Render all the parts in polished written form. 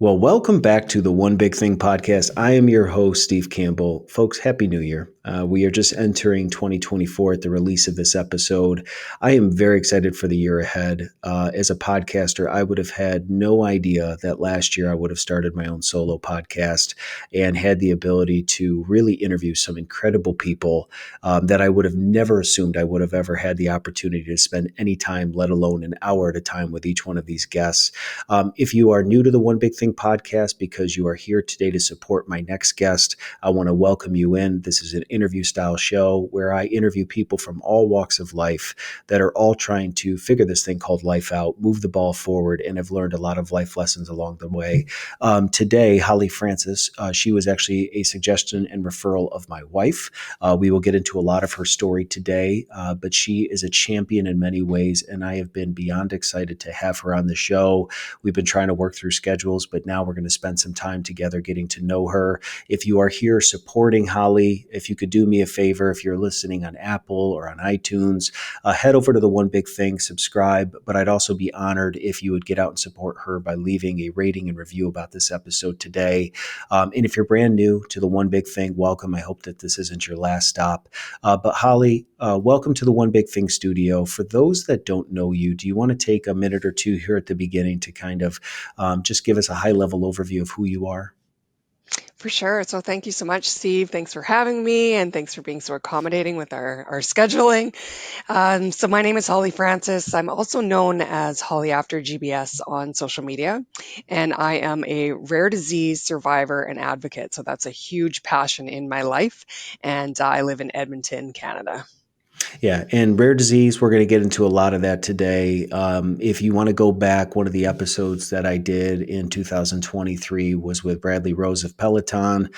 Well, welcome back to the One Big Thing podcast. I am your host, Steve Campbell. Folks, Happy New Year. We are just entering 2024 at the release of this episode. I am very excited for the year ahead. As a podcaster, I would have had no idea that last year I would have started my own solo podcast and had the ability to really interview some incredible people that I would have never assumed I would have ever had the opportunity to spend any time, let alone an hour at a time, with each one of these guests. If you are new to the One Big Thing podcast because you are here today to support my next guest, I want to welcome you in. This is an interview style show where I interview people from all walks of life that are all trying to figure this thing called life out, move the ball forward, and have learned a lot of life lessons along the way. Today, Holly Francis, she was actually a suggestion and referral of my wife. We will get into a lot of her story today, but she is a champion in many ways, and I have been beyond excited to have her on the show. We've been trying to work through schedules, but now we're going to spend some time together getting to know her. If you are here supporting Holly, if you could do me a favor, if you're listening on Apple or on iTunes, head over to the One Big Thing, subscribe. But I'd also be honored if you would get out and support her by leaving a rating and review about this episode today. And if you're brand new to the One Big Thing, welcome. I hope that this isn't your last stop. But Holly, welcome to the One Big Thing studio. For those that don't know you, do you want to take a minute or two here at the beginning to kind of just give us a high level overview of who you are? For sure. So thank you so much, Steve. Thanks for having me, and thanks for being so accommodating with our scheduling. So my name is Holly Francis. I'm also known as Holly after-GBS on social media, and I am a rare disease survivor and advocate. So that's a huge passion in my life, and I live in Edmonton, Canada. Yeah, and rare disease, we're going to get into a lot of that today. If you want to go back, one of the episodes that I did in 2023 was with Bradley Rose of Peloton,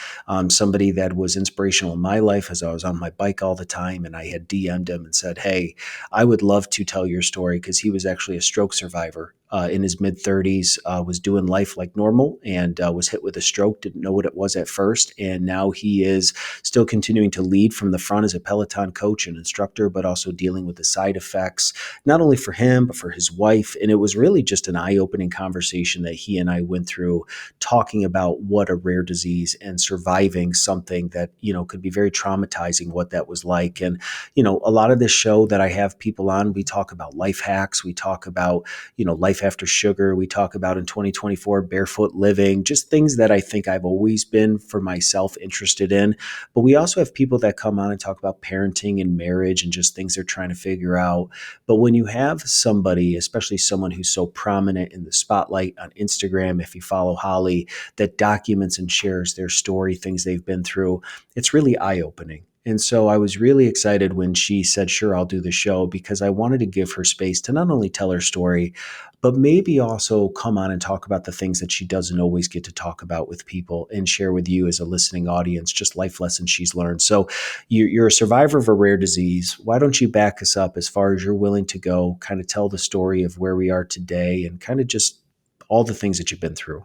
somebody that was inspirational in my life as I was on my bike all the time. And I had DM'd him and said, hey, I would love to tell your story, because he was actually a stroke survivor. In his mid 30s, was doing life like normal, and was hit with a stroke, didn't know what it was at first. And now he is still continuing to lead from the front as a Peloton coach and instructor, but also dealing with the side effects, not only for him, but for his wife. And it was really just an eye-opening conversation that he and I went through, talking about what a rare disease and surviving something that, could be very traumatizing, what that was like. And, a lot of this show that I have people on, we talk about life hacks. We talk about, life after sugar. We talk about in 2024, barefoot living, just things that I think I've always been for myself interested in. But we also have people that come on and talk about parenting and marriage and just things they're trying to figure out. But when you have somebody, especially someone who's so prominent in the spotlight on Instagram, if you follow Holly, that documents and shares their story, things they've been through, it's really eye-opening. And so I was really excited when she said, sure, I'll do the show, because I wanted to give her space to not only tell her story, but maybe also come on and talk about the things that she doesn't always get to talk about with people, and share with you as a listening audience just life lessons she's learned. So you're a survivor of a rare disease. Why don't you back us up as far as you're willing to go, kind of tell the story of where we are today and kind of just all the things that you've been through?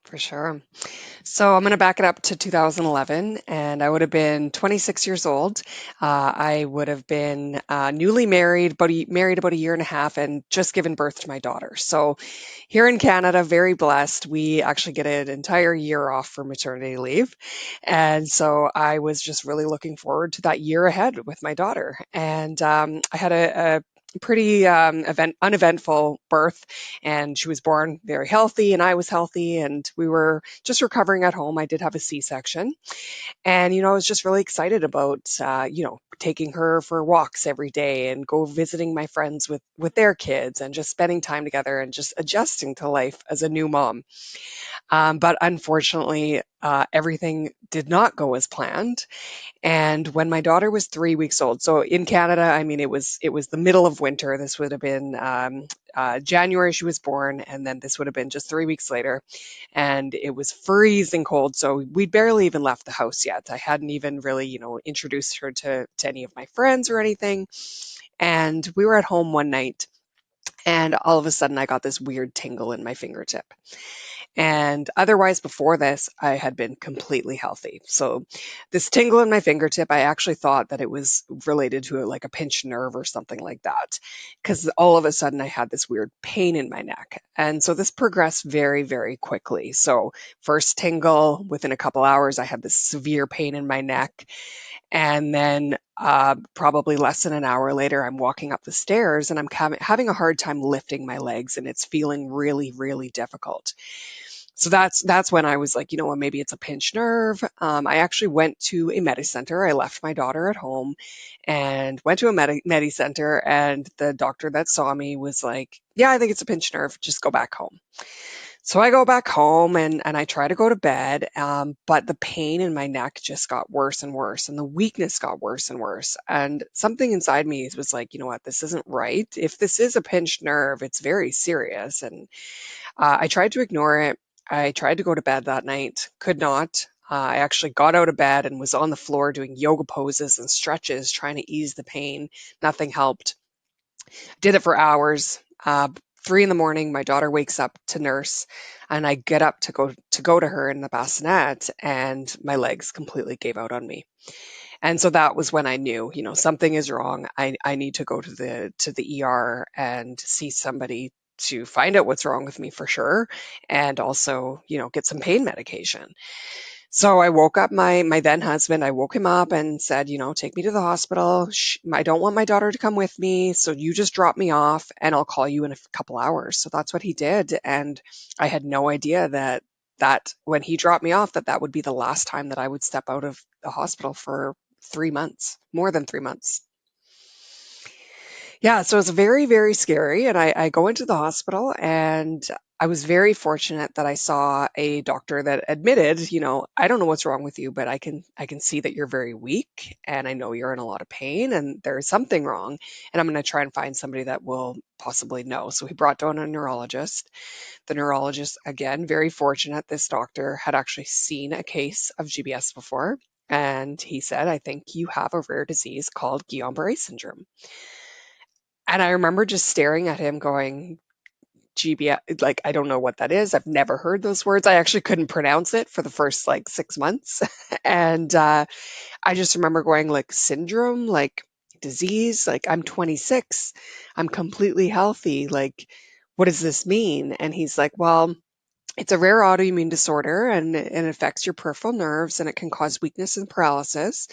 For sure. So I'm going to back it up to 2011, and I would have been 26 years old. I would have been newly married, married about a year and a half, and just given birth to my daughter. So here in Canada, very blessed. We actually get an entire year off for maternity leave, and so I was just really looking forward to that year ahead with my daughter. And I had a pretty uneventful birth, and she was born very healthy, and I was healthy, and we were just recovering at home. I did have a C-section, and I was just really excited about taking her for walks every day and go visiting my friends with their kids, and just spending time together and just adjusting to life as a new mom. But unfortunately, everything did not go as planned. And when my daughter was 3 weeks old, so in Canada, I mean, it was the middle of winter. This would have been January she was born, and then this would have been just 3 weeks later, and it was freezing cold. So we'd barely even left the house yet. I hadn't even really, introduced her to any of my friends or anything. And we were at home one night, and all of a sudden I got this weird tingle in my fingertip. And otherwise, before this, I had been completely healthy. So, this tingle in my fingertip, I actually thought that it was related to like a pinched nerve or something like that. Because all of a sudden, I had this weird pain in my neck. And so, this progressed very, very quickly. So, first tingle, within a couple hours, I had this severe pain in my neck. And then probably less than an hour later, I'm walking up the stairs and I'm having a hard time lifting my legs, and it's feeling really, really difficult. So that's when I was like, you know what, maybe it's a pinched nerve. I actually went to a Medi Center. I left my daughter at home and went to a Medi Center, and the doctor that saw me was like, yeah, I think it's a pinched nerve. Just go back home. So I go back home and I try to go to bed, but the pain in my neck just got worse and worse, and the weakness got worse and worse. And something inside me was like, you know what, this isn't right. If this is a pinched nerve, it's very serious. And I tried to ignore it. I tried to go to bed that night, could not. I actually got out of bed and was on the floor doing yoga poses and stretches, trying to ease the pain. Nothing helped. Did it for hours. 3 in the morning, my daughter wakes up to nurse, and I get up to go to her in the bassinet, and my legs completely gave out on me. And so that was when I knew, something is wrong. I need to go to the ER and see somebody to find out what's wrong with me for sure, and also, get some pain medication. So I woke up my then husband. I woke him up and said, take me to the hospital. I don't want my daughter to come with me, so you just drop me off, and I'll call you in a couple hours. So that's what he did, and I had no idea that when he dropped me off, that would be the last time that I would step out of the hospital for 3 months, more than 3 months. Yeah, so it's very, very scary. And I go into the hospital, and I was very fortunate that I saw a doctor that admitted, I don't know what's wrong with you, but I can see that you're very weak, and I know you're in a lot of pain, and there's something wrong, and I'm going to try and find somebody that will possibly know. So he brought down a neurologist. The neurologist, again, very fortunate, this doctor had actually seen a case of GBS before. And he said, I think you have a rare disease called Guillain-Barré syndrome. And I remember just staring at him going, GBS, like, I don't know what that is. I've never heard those words. I actually couldn't pronounce it for the first like 6 months. And I just remember going, like, syndrome, like disease, like, I'm 26, I'm completely healthy. Like, what does this mean? And he's like, well, it's a rare autoimmune disorder, and it affects your peripheral nerves, and it can cause weakness and paralysis.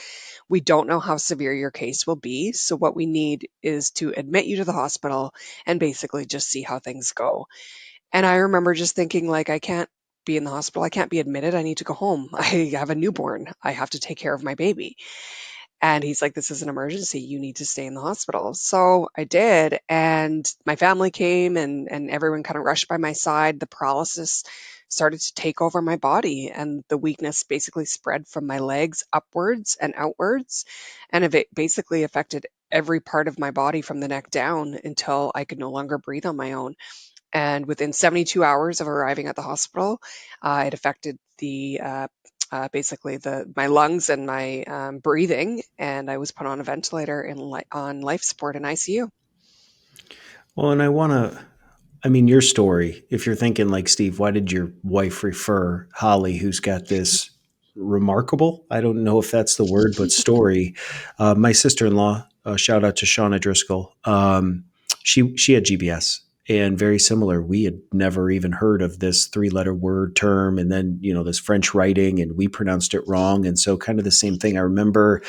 We don't know how severe your case will be. So, what we need is to admit you to the hospital and basically just see how things go. And I remember just thinking, like, I can't be in the hospital. I can't be admitted. I need to go home. I have a newborn. I have to take care of my baby. And he's like, this is an emergency. You need to stay in the hospital. So I did. And my family came, and everyone kind of rushed by my side. The paralysis started to take over my body, and the weakness basically spread from my legs upwards and outwards. And it basically affected every part of my body from the neck down until I could no longer breathe on my own. And within 72 hours of arriving at the hospital, it affected the basically the my lungs and my breathing, and I was put on a ventilator on life support in ICU. Well, and I mean, your story, if you're thinking like, Steve, why did your wife refer Holly, who's got this remarkable, I don't know if that's the word, but story? My sister in law, shout out to Shauna Driscoll, she had GBS. And very similar, we had never even heard of this three-letter word term, and then this French writing, and we pronounced it wrong. And so, kind of the same thing. I remember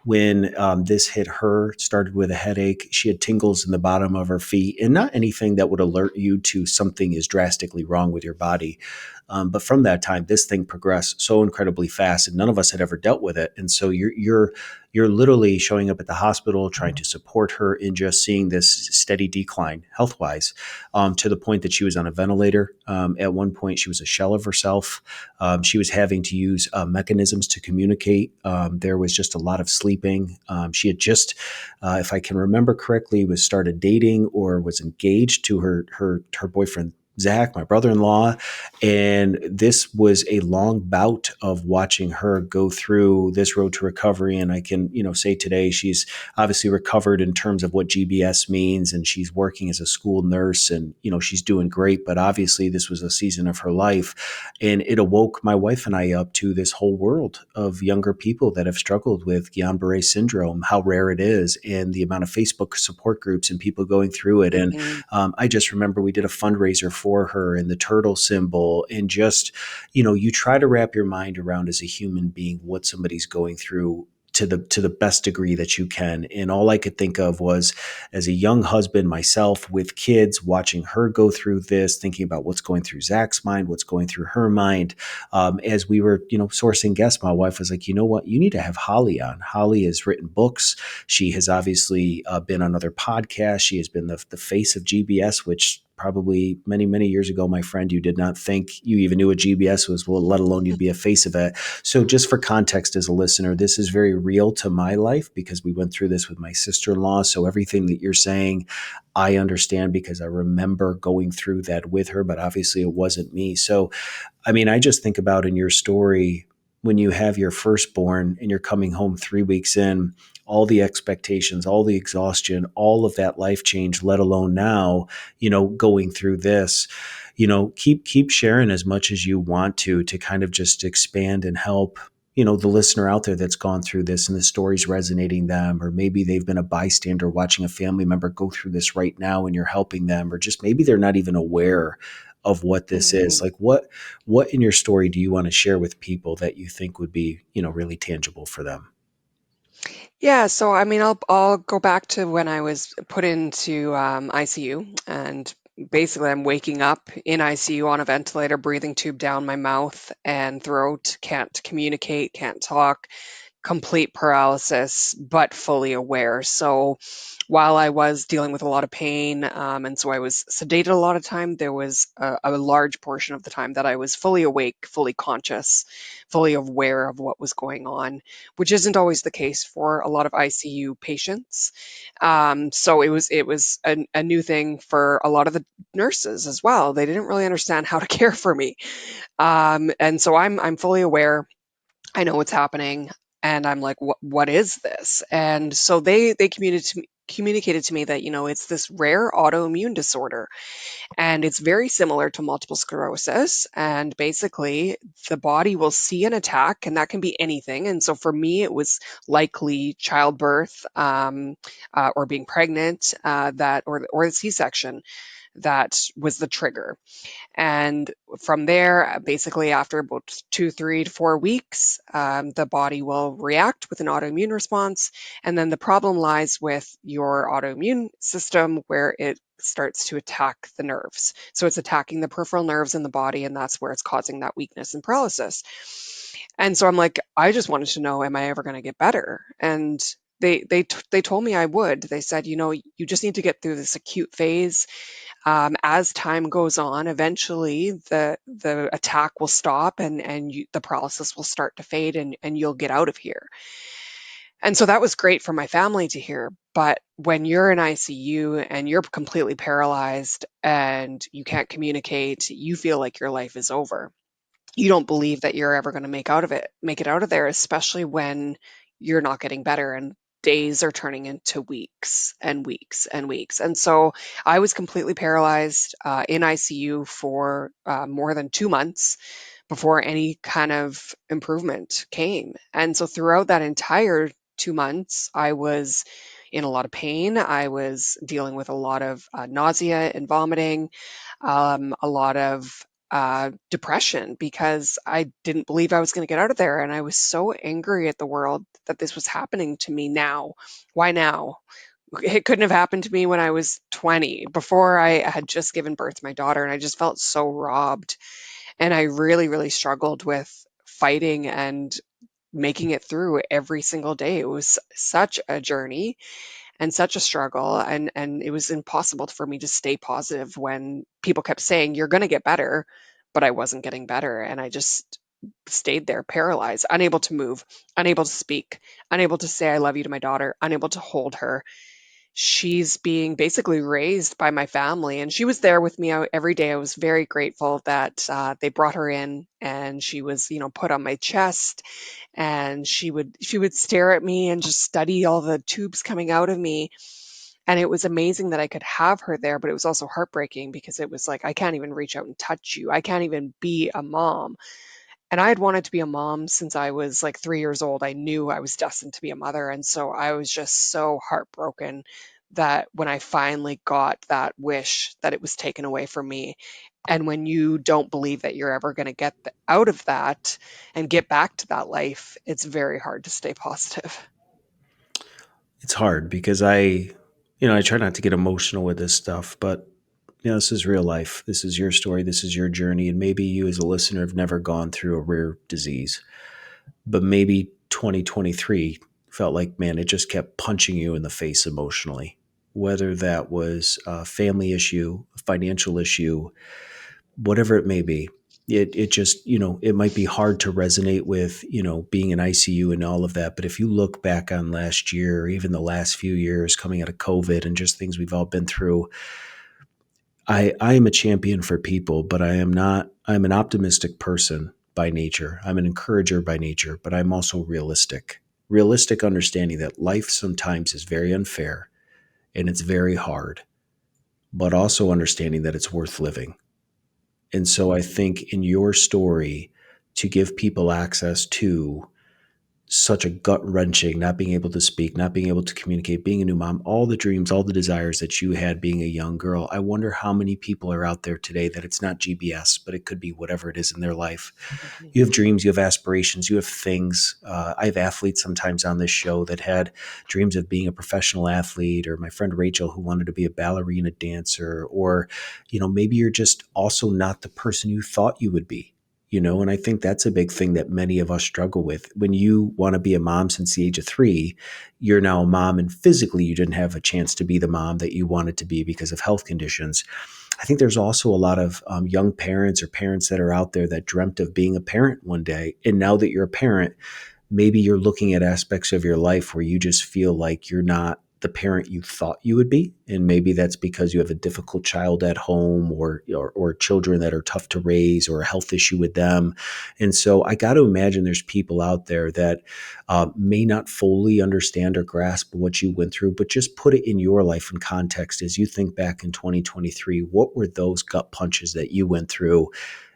when this hit her, started with a headache. She had tingles in the bottom of her feet, and not anything that would alert you to something is drastically wrong with your body. But from that time, this thing progressed so incredibly fast, and none of us had ever dealt with it. And so you're literally showing up at the hospital, trying to support her, and just seeing this steady decline health wise, to the point that she was on a ventilator. At one point, she was a shell of herself. She was having to use mechanisms to communicate. There was just a lot of sleeping. She had just, if I can remember correctly, was started dating or was engaged to her boyfriend Zach, my brother-in-law, and this was a long bout of watching her go through this road to recovery. And I can, say today she's obviously recovered in terms of what GBS means, and she's working as a school nurse, and she's doing great. But obviously, this was a season of her life, and it awoke my wife and I up to this whole world of younger people that have struggled with Guillain-Barré syndrome, how rare it is, and the amount of Facebook support groups and people going through it. And Mhm. I just remember we did a fundraiser for her and the turtle symbol, and just, you try to wrap your mind around as a human being what somebody's going through to the best degree that you can. And all I could think of was, as a young husband myself with kids, watching her go through this, thinking about what's going through Zach's mind, what's going through her mind. As we were, sourcing guests, my wife was like, you know what, you need to have Holly on. Holly has written books. She has obviously been on other podcasts. She has been the face of GBS, which probably many, many years ago, my friend, you did not think you even knew what GBS was, well, let alone you'd be a face of it. So just for context as a listener, this is very real to my life because we went through this with my sister-in-law. So everything that you're saying, I understand because I remember going through that with her, but obviously it wasn't me. So, I mean, I just think about in your story, when you have your firstborn and you're coming home 3 weeks in, all the expectations, all the exhaustion, all of that life change, let alone now, going through this, keep sharing as much as you want to kind of just expand and help, the listener out there that's gone through this and the story's resonating them, or maybe they've been a bystander watching a family member go through this right now and you're helping them, or just maybe they're not even aware of what this is. Mhm. Like what in your story do you want to share with people that you think would be, really tangible for them? Yeah, so I mean, I'll go back to when I was put into ICU, and basically I'm waking up in ICU on a ventilator, breathing tube down my mouth and throat, can't communicate, can't talk, complete paralysis, but fully aware. So while I was dealing with a lot of pain, and so I was sedated a lot of time, there was a large portion of the time that I was fully awake, fully conscious, fully aware of what was going on, which isn't always the case for a lot of ICU patients. So it was a new thing for a lot of the nurses as well. They didn't really understand how to care for me, and so I'm fully aware. I know what's happening, and I'm like, what is this? And so they communicated to me that it's this rare autoimmune disorder, and it's very similar to multiple sclerosis. And basically, the body will see an attack, and that can be anything. And so for me, it was likely childbirth, or being pregnant, that or the C-section that was the trigger. And from there, basically after about 2, 3 to 4 weeks, the body will react with an autoimmune response. And then the problem lies with your autoimmune system where it starts to attack the nerves. So it's attacking the peripheral nerves in the body, and that's where it's causing that weakness and paralysis. And so I'm like, I just wanted to know, am I ever going to get better? And they told me I would. They said, you just need to get through this acute phase. As time goes on, eventually the attack will stop, and the paralysis will start to fade, and you'll get out of here. And so that was great for my family to hear. But when you're in ICU and you're completely paralyzed and you can't communicate, you feel like your life is over. You don't believe that you're ever going to make it out of there, especially when you're not getting better and days are turning into weeks and weeks and weeks. And so I was completely paralyzed, in ICU for more than 2 months before any kind of improvement came. And so throughout that entire 2 months, I was in a lot of pain. I was dealing with a lot of nausea and vomiting, a lot of depression, because I didn't believe I was going to get out of there. And I was so angry at the world that this was happening to me now. Why now? It couldn't have happened to me when I was 20, before I had just given birth to my daughter. And I just felt so robbed. And I really, really struggled with fighting and making it through every single day. It was such a journey and such a struggle, and it was impossible for me to stay positive when people kept saying you're going to get better, but I wasn't getting better, and I just stayed there paralyzed, unable to move, unable to speak, unable to say I love you to my daughter, unable to hold her. she's being basically raised by my family, and she was there with me every day. I was very grateful that they brought her in, and she was, put on my chest, and she would stare at me and just study all the tubes coming out of me. And it was amazing that I could have her there, but it was also heartbreaking because it was like, I can't even reach out and touch you. I can't even be a mom. And I had wanted to be a mom since I was like 3 years old. I knew I was destined to be a mother, and so I was just so heartbroken that when I finally got that wish, that it was taken away from me. And when you don't believe that you're ever gonna get out of that and get back to that life, it's very hard to stay positive. It's hard because I try not to get emotional with this stuff, but this is real life. This is your story. This is your journey. And maybe you as a listener have never gone through a rare disease, but maybe 2023 felt like, man, it just kept punching you in the face emotionally. Whether that was a family issue, a financial issue, whatever it may be, it just, it might be hard to resonate with, being in ICU and all of that. But if you look back on last year, or even the last few years coming out of COVID and just things we've all been through, I am a champion for people, but I am not, I'm an optimistic person by nature. I'm an encourager by nature, but I'm also realistic. Realistic understanding that life sometimes is very unfair and it's very hard, but also understanding that it's worth living. And so I think in your story, to give people access to such a gut wrenching, not being able to speak, not being able to communicate, being a new mom, all the dreams, all the desires that you had being a young girl. I wonder how many people are out there today that it's not GBS, but it could be whatever it is in their life. Mhm. You have dreams, you have aspirations, you have things. I have athletes sometimes on this show that had dreams of being a professional athlete, or my friend Rachel who wanted to be a ballerina dancer, or, maybe you're just also not the person you thought you would be. And I think that's a big thing that many of us struggle with. When you want to be a mom since the age of 3, you're now a mom, and physically you didn't have a chance to be the mom that you wanted to be because of health conditions. I think there's also a lot of young parents or parents that are out there that dreamt of being a parent one day. And now that you're a parent, maybe you're looking at aspects of your life where you just feel like you're not the parent you thought you would be. And maybe that's because you have a difficult child at home, or children that are tough to raise, or a health issue with them. And so I got to imagine there's people out there that may not fully understand or grasp what you went through, but just put it in your life in context as you think back in 2023. What were those gut punches that you went through?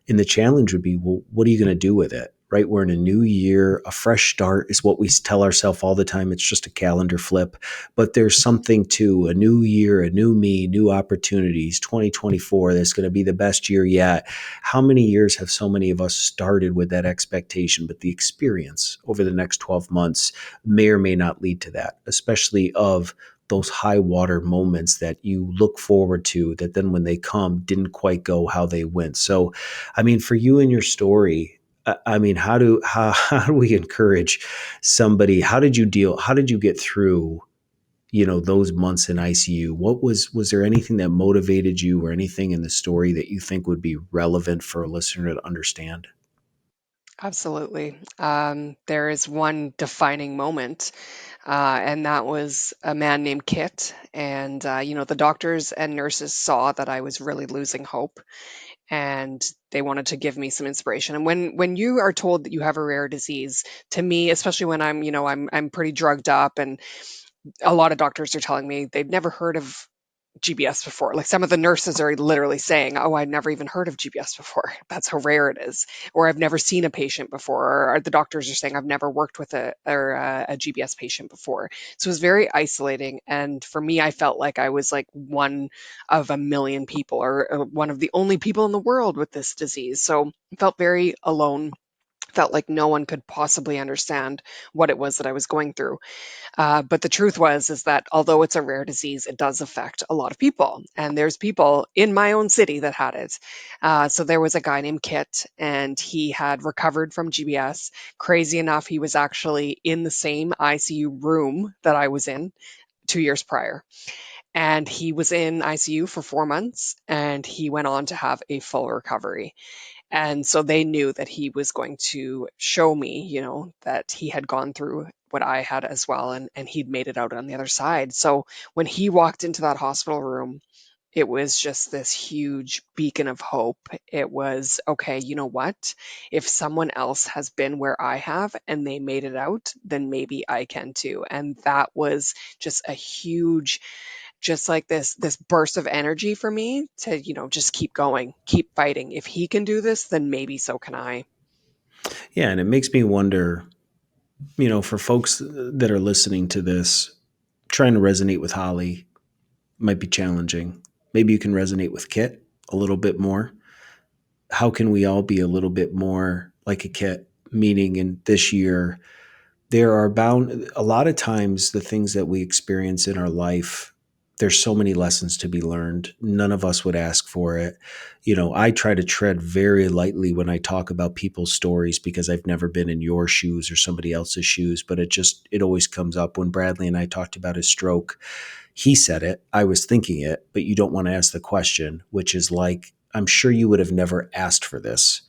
And the challenge would be, well, what are you going to do with it? Right? We're in a new year. A fresh start is what we tell ourselves all the time. It's just a calendar flip. But there's something to a new year, a new me, new opportunities. 2024, that's going to be the best year yet. How many years have so many of us started with that expectation? But the experience over the next 12 months may or may not lead to that, especially of those high water moments that you look forward to, that then when they come didn't quite go how they went. So, I mean, for you and your story, I mean, how do we encourage somebody? How did you deal? How did you get through, those months in ICU? Was there anything that motivated you, or anything in the story that you think would be relevant for a listener to understand? Absolutely. There is one defining moment, and that was a man named Kit. And, the doctors and nurses saw that I was really losing hope, and they wanted to give me some inspiration. And when you are told that you have a rare disease, to me, especially when I'm pretty drugged up, and a lot of doctors are telling me they've never heard of GBS before. Like some of the nurses are literally saying, "Oh, I'd never even heard of GBS before. That's how rare it is." Or "I've never seen a patient before." Or the doctors are saying, "I've never worked with a GBS patient before." So it was very isolating. And for me, I felt like I was like one of a million people, or one of the only people in the world with this disease. So I felt very alone. Felt like no one could possibly understand what it was that I was going through. But the truth is that although it's a rare disease, it does affect a lot of people. And there's people in my own city that had it. So there was a guy named Kit, and he had recovered from GBS. Crazy enough, he was actually in the same ICU room that I was in 2 years prior. And he was in ICU for 4 months, and he went on to have a full recovery. And so they knew that he was going to show me, that he had gone through what I had as well, and he'd made it out on the other side. So when he walked into that hospital room, it was just this huge beacon of hope. It was, okay, you know what? If someone else has been where I have and they made it out, then maybe I can too. And that was just a huge, just like this burst of energy for me to, just keep going, keep fighting. If he can do this, then maybe so can I. Yeah, and it makes me wonder, for folks that are listening to this, trying to resonate with Holly might be challenging. Maybe you can resonate with Kit a little bit more. How can we all be a little bit more like a Kit? Meaning, in this year, there are bound a lot of times the things that we experience in our life, there's so many lessons to be learned. None of us would ask for it. I try to tread very lightly when I talk about people's stories because I've never been in your shoes or somebody else's shoes, but it always comes up. When Bradley and I talked about his stroke, he said it, I was thinking it, but you don't want to ask the question, which is like, I'm sure you would have never asked for this,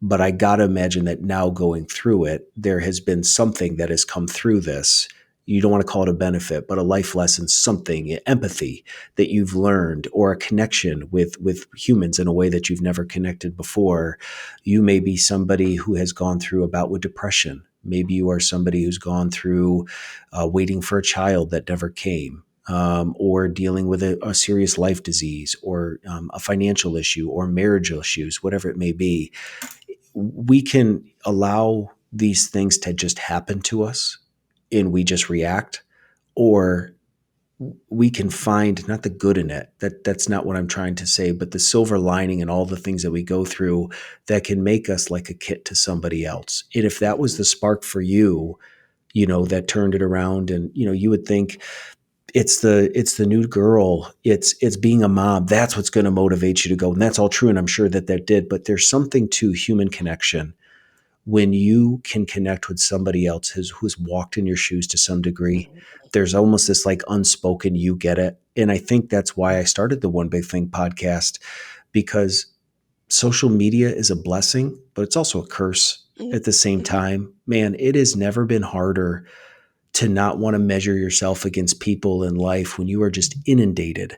but I got to imagine that now going through it, there has been something that has come through this. You don't want to call it a benefit, but a life lesson, something, empathy that you've learned, or a connection with humans in a way that you've never connected before. You may be somebody who has gone through a bout with depression. Maybe you are somebody who's gone through waiting for a child that never came. Or dealing with a serious life disease, or a financial issue, or marriage issues, whatever it may be. We can allow these things to just happen to us and we just react, or we can find not the good in it. That's not what I'm trying to say, but the silver lining and all the things that we go through that can make us like a Kit to somebody else. And if that was Mhm. the spark for you, that turned it around, and you would think it's the new girl, it's being a mom, that's what's going to motivate you to go, and that's all true, and I'm sure that did, but there's something to human connection when you can connect with somebody else who's walked in your shoes to some degree. Mhm. There's almost this like unspoken, you get it. And I think that's why I started the One Big Thing podcast, because social media is a blessing, but it's also a curse Mhm. at the same Mhm. time. Man, it has never been harder to not want to measure yourself against people in life when you are just inundated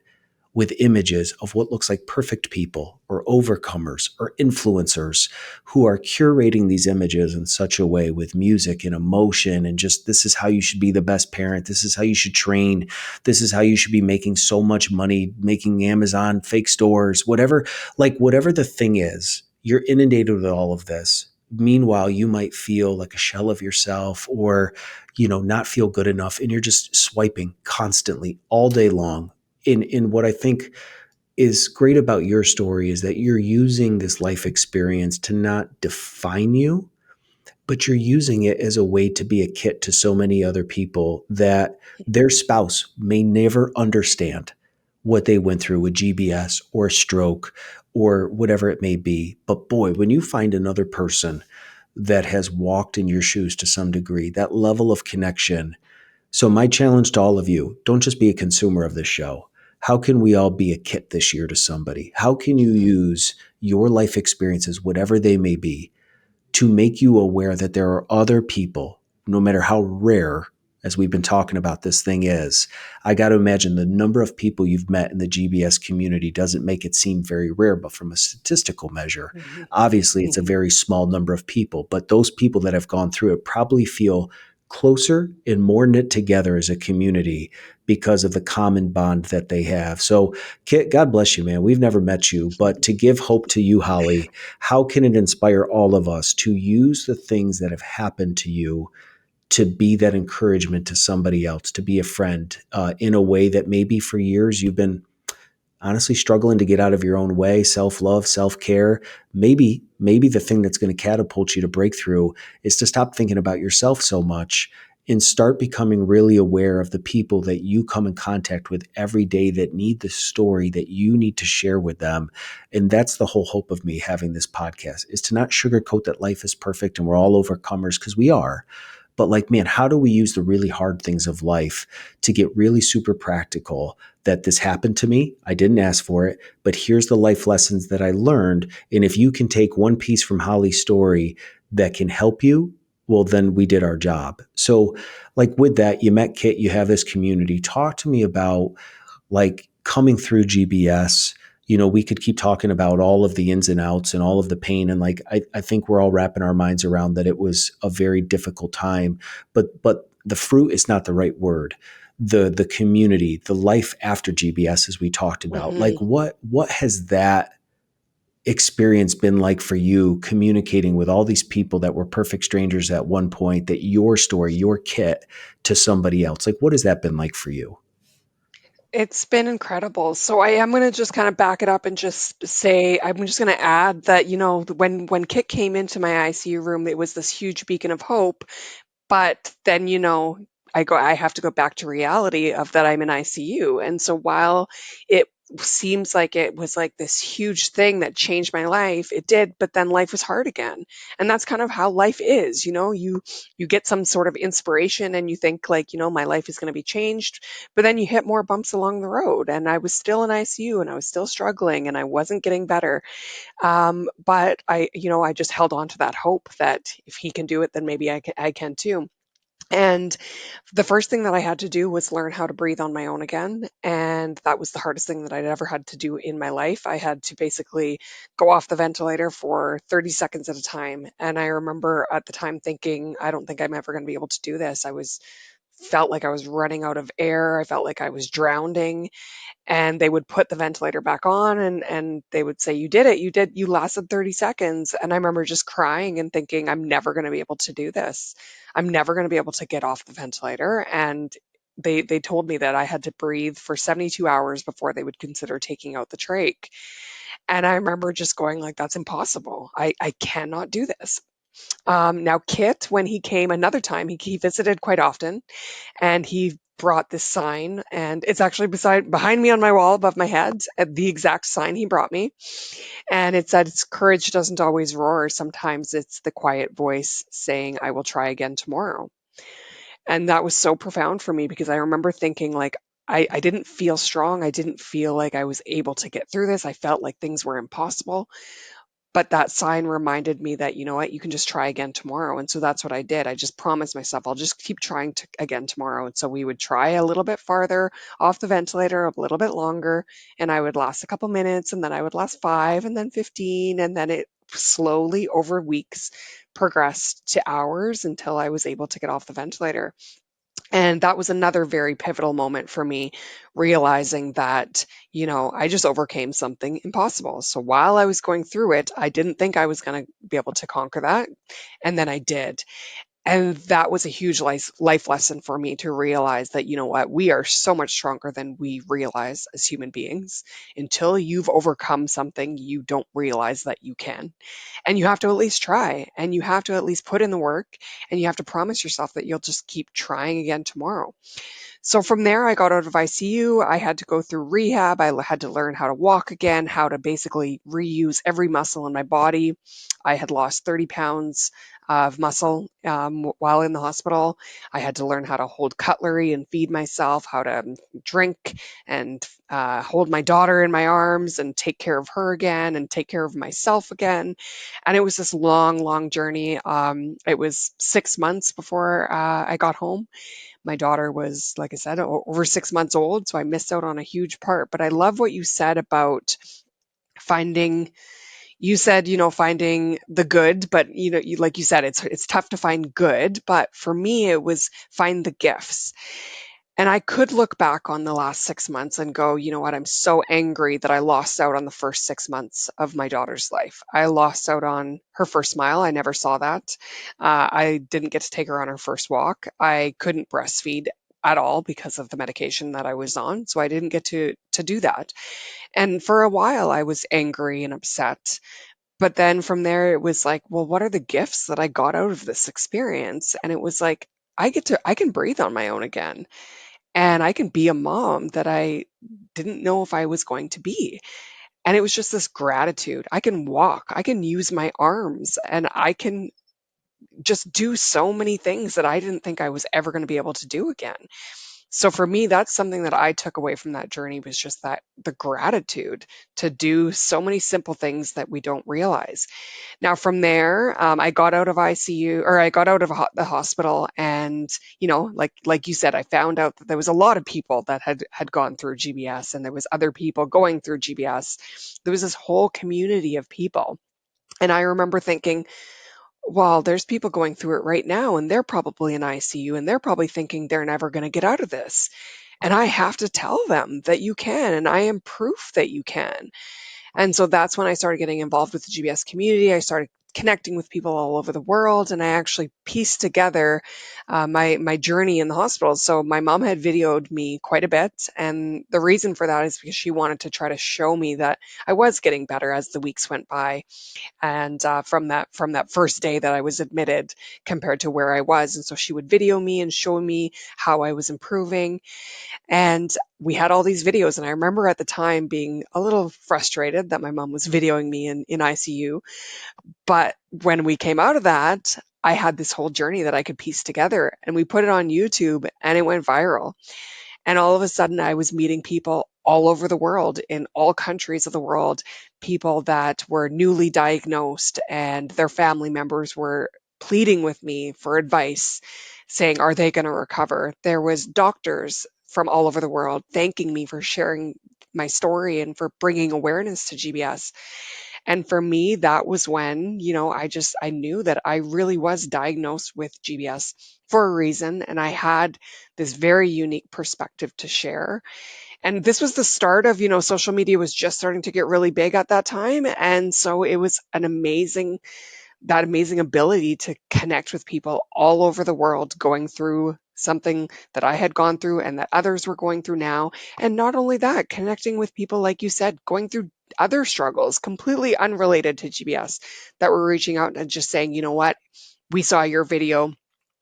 with images of what looks like perfect people or overcomers or influencers who are curating these images in such a way with music and emotion, and just, this is how you should be the best parent, this is how you should train, this is how you should be making so much money, making Amazon fake stores, whatever the thing is, you're inundated with all of this. Meanwhile, you might feel like a shell of yourself, or not feel good enough, and you're just swiping constantly all day long. In what I think is great about your story is that you're using this life experience to not define you, but you're using it as a way to be a Kit to so many other people that their spouse may never understand what they went through with GBS or a stroke or whatever it may be. But boy, when you find another person that has walked in your shoes to some degree, that level of connection. So, my challenge to all of you, don't just be a consumer of this show. How can we all be a Kit this year to somebody? How can you use your life experiences, whatever they may be, to make you aware that there are other people, no matter how rare, as we've been talking about, this thing is? I got to imagine the number of people you've met in the GBS community doesn't make it seem very rare, but from a statistical measure, Mhm. obviously it's a Mhm. very small number of people. But those people that have gone through it probably feel closer and more knit together as a community because of the common bond that they have. So, Kit, God bless you, man. We've never met you, but to give hope to you, Holly, how can it inspire all of us to use the things that have happened to you to be that encouragement to somebody else, to be a friend, in a way that maybe for years you've been honestly struggling to get out of your own way? Self-love, self-care. Maybe the thing that's going to catapult you to breakthrough is to stop thinking about yourself so much and start becoming really aware of the people that you come in contact with every day that need the story that you need to share with them. And that's the whole hope of me having this podcast, is to not sugarcoat that life is perfect and we're all overcomers, because we are. but like, man, how do we use the really hard things of life to get really super practical? That this happened to me. I didn't ask for it, but here's the life lessons that I learned. And if you can take one piece from Holly's story that can help you, well, then we did our job. So, like, with that, you met Kit, you have this community. Talk to me about like coming through GBS. We could keep talking about all of the ins and outs and all of the pain. And like, I think we're all wrapping our minds around that it was a very difficult time, but the fruit is not the right word. The community, the life after GBS, as we talked about, like Mhm. what has that experience been like for you communicating with all these people that were perfect strangers at one point, that your story, your Kit to somebody else? Like, what has that been like for you? It's been incredible. So I am gonna just kind of back it up and just say I'm just gonna add that, when Kit came into my ICU room, it was this huge beacon of hope. But then, I have to go back to reality of that I'm in ICU. And so while it seems like it was like this huge thing that changed my life, it did, but then life was hard again. And that's kind of how life is, you get some sort of inspiration and you think like, my life is going to be changed, but then you hit more bumps along the road. And I was still in ICU and I was still struggling and I wasn't getting better. But I just held on to that hope that if he can do it, then maybe I can too. And the first thing that I had to do was learn how to breathe on my own again. And that was the hardest thing that I'd ever had to do in my life. I had to basically go off the ventilator for 30 seconds at a time. And I remember at the time thinking, I don't think I'm ever going to be able to do this. Felt like I was running out of air. I felt like I was drowning, and they would put the ventilator back on and they would say, you did it, you lasted 30 seconds. And I remember just crying and thinking, I'm never going to be able to do this. I'm never going to be able to get off the ventilator. And they told me that I had to breathe for 72 hours before they would consider taking out the trach. And I remember just going like, that's impossible. I cannot do this. Now Kit, when he came another time, he visited quite often, and he brought this sign, and it's actually beside behind me on my wall above my head, the exact sign he brought me. And it said, it's courage doesn't always roar, sometimes it's the quiet voice saying, I will try again tomorrow. And that was so profound for me because I remember thinking like, I didn't feel strong. I didn't feel like I was able to get through this. I felt like things were impossible. But that sign reminded me that, you know what, you can just try again tomorrow. And so that's what I did. I just promised myself I'll just keep trying again tomorrow. And so we would try a little bit farther off the ventilator, a little bit longer, and I would last a couple minutes, and then I would last 5 and then 15, and then it slowly over weeks progressed to hours until I was able to get off the ventilator. And that was another very pivotal moment for me, realizing that, I just overcame something impossible. So while I was going through it, I didn't think I was going to be able to conquer that. And then I did. And that was a huge life lesson for me to realize that, you know what, we are so much stronger than we realize as human beings. Until you've overcome something, you don't realize that you can. And you have to at least try, and you have to at least put in the work, and you have to promise yourself that you'll just keep trying again tomorrow. So from there, I got out of ICU. I had to go through rehab. Had to learn how to walk again, how to basically reuse every muscle in my body. I had lost 30 pounds of muscle while in the hospital. I had to learn how to hold cutlery and feed myself, how to drink and hold my daughter in my arms and take care of her again and take care of myself again. And it was this long, long journey. It was 6 months before I got home. My daughter was, like I said, over 6 months old, so I missed out on a huge part. But I love what you said about finding. You said, finding the good, but like you said, it's tough to find good. But for me, it was find the gifts. And I could look back on the last 6 months and go, you know what, I'm so angry that I lost out on the first 6 months of my daughter's life. I lost out on her first smile. I never saw that. I didn't get to take her on her first walk. I couldn't breastfeed at all because of the medication that I was on. So I didn't get to do that. And for a while I was angry and upset. But then from there it was like, well, what are the gifts that I got out of this experience? And it was like, I can breathe on my own again, and I can be a mom that I didn't know if I was going to be. And it was just this gratitude. I can walk, I can use my arms, and I can just do so many things that I didn't think I was ever going to be able to do again. So for me, that's something that I took away from that journey, was just that the gratitude to do so many simple things that we don't realize. Now from there, I got out of ICU, or I got out of the hospital, and like you said, I found out that there was a lot of people that had gone through GBS, and there was other people going through GBS. There was this whole community of people, and I remember thinking, well, there's people going through it right now, and they're probably in ICU, and they're probably thinking they're never going to get out of this. And I have to tell them that you can, and I am proof that you can. And so that's when I started getting involved with the GBS community. I started connecting with people all over the world, and I actually pieced together my journey in the hospital. So my mom had videoed me quite a bit, and the reason for that is because she wanted to try to show me that I was getting better as the weeks went by, and from that first day that I was admitted compared to where I was. And so she would video me and show me how I was improving. And we had all these videos. And I remember at the time being a little frustrated that my mom was videoing me in ICU. But when we came out of that, I had this whole journey that I could piece together, and we put it on YouTube, and it went viral. And all of a sudden, I was meeting people all over the world, in all countries of the world, people that were newly diagnosed, and their family members were pleading with me for advice, saying, are they going to recover? There was doctors from all over the world thanking me for sharing my story and for bringing awareness to GBS. And for me, that was when, I knew that I really was diagnosed with GBS for a reason. And I had this very unique perspective to share. And this was the start of, social media was just starting to get really big at that time. And so it was that amazing ability to connect with people all over the world going through something that I had gone through and that others were going through now. And not only that, connecting with people, like you said, going through other struggles completely unrelated to GBS, that were reaching out and just saying, you know what, we saw your video.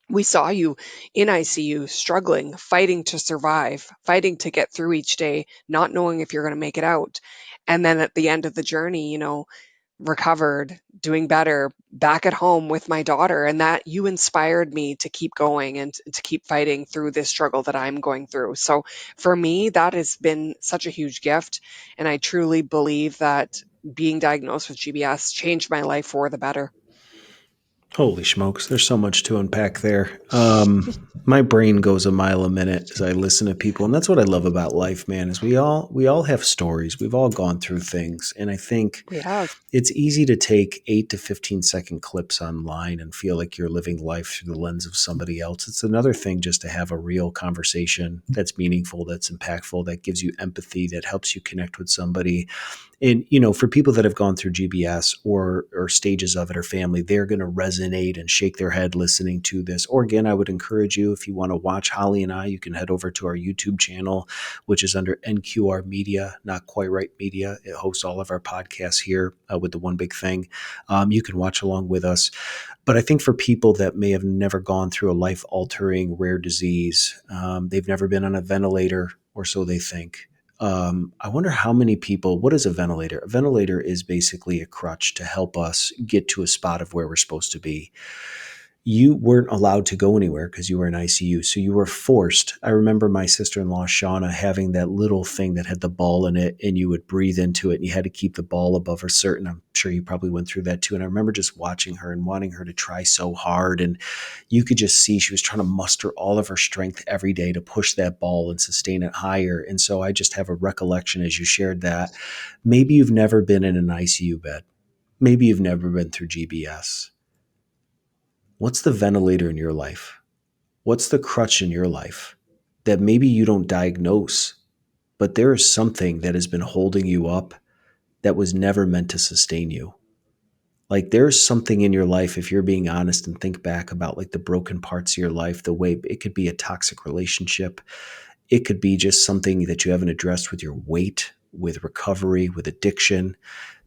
We saw you in ICU struggling, fighting to survive, fighting to get through each day, not knowing if you're going to make it out. And then at the end of the journey, recovered, doing better, back at home with my daughter, and that you inspired me to keep going and to keep fighting through this struggle that I'm going through. So for me, that has been such a huge gift, and I truly believe that being diagnosed with GBS changed my life for the better. Holy smokes, there's so much to unpack there. My brain goes a mile a minute as I listen to people, and that's what I love about life, man. Is we all have stories. We've all gone through things, and I think We have. it's easy to take 8 to 15 second clips online and feel like you're living life through the lens of somebody else. It's another thing just to have a real conversation that's meaningful, that's impactful, that gives you empathy, that helps you connect with somebody. And for people that have gone through GBS or stages of it, or family, they're going to resonate and shake their head listening to this. Or again, I would encourage you, if you want to watch Holly and I, you can head over to our YouTube channel, which is under NQR Media, Not Quite Right Media. It hosts all of our podcasts here with the One Big Thing. You can watch along with us. But I think for people that may have never gone through a life altering rare disease, they've never been on a ventilator, or so they think. I wonder how many people, what is a ventilator? A ventilator is basically a crutch to help us get to a spot of where we're supposed to be. You weren't allowed to go anywhere because you were in ICU. So you were forced. I remember my sister-in-law, Shauna, having that little thing that had the ball in it, and you would breathe into it, and you had to keep the ball above a certain, I'm sure you probably went through that too. And I remember just watching her and wanting her to try so hard. And you could just see she was trying to muster all of her strength every day to push that ball and sustain it higher. And so I just have a recollection as you shared that. Maybe you've never been in an ICU bed. Maybe you've never been through GBS. What's the ventilator in your life? What's the crutch in your life that maybe you don't diagnose, but there is something that has been holding you up that was never meant to sustain you? Like there's something in your life, if you're being honest and think back about like the broken parts of your life, the way it could be a toxic relationship. It could be just something that you haven't addressed with your weight, with recovery, with addiction,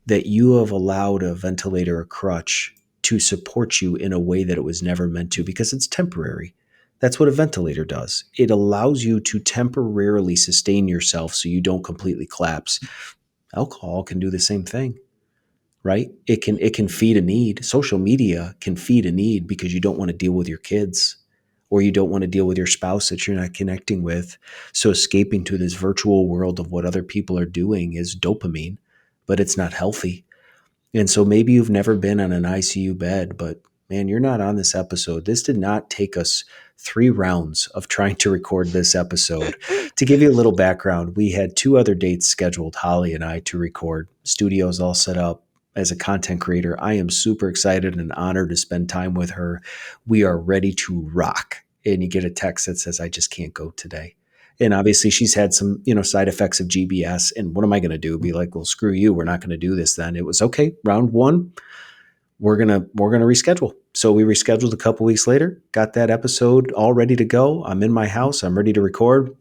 that you have allowed a ventilator or crutch to support you in a way that it was never meant to, because it's temporary. That's what a ventilator does. It allows you to temporarily sustain yourself so you don't completely collapse. Alcohol can do the same thing. right? It can feed a need. Social media can feed a need because you don't want to deal with your kids, or you don't want to deal with your spouse that you're not connecting with. So escaping to this virtual world of what other people are doing is dopamine, but it's not healthy. And so maybe you've never been on an ICU bed, but man, you're not on this episode. This did not take us 3 rounds of trying to record this episode. To give you a little background, we had 2 other dates scheduled, Holly and I, to record. Studios all set up. As a content creator, I am super excited and honored to spend time with her. We are ready to rock. And you get a text that says, I just can't go today. And obviously she's had some, side effects of GBS. And what am I going to do? Be like, well, screw you. We're not going to do this then. It was okay. Round one, we're gonna reschedule. So we rescheduled a couple weeks later, got that episode all ready to go. I'm in my house. I'm ready to record.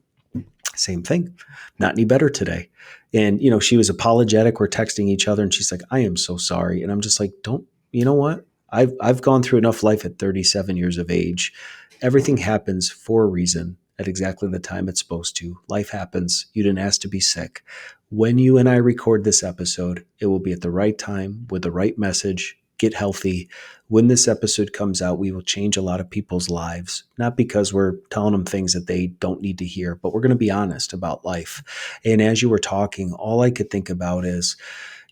Same thing. Not any better today. And, she was apologetic. We're texting each other and she's like, I am so sorry. And I'm just like, don't, you know what? I've gone through enough life at 37 years of age. Everything happens for a reason at exactly the time it's supposed to. Life happens. You didn't ask to be sick. When you and I record this episode, it will be at the right time with the right message. Get healthy. When this episode comes out, we will change a lot of people's lives, not because we're telling them things that they don't need to hear, but we're going to be honest about life. And as you were talking, all I could think about is,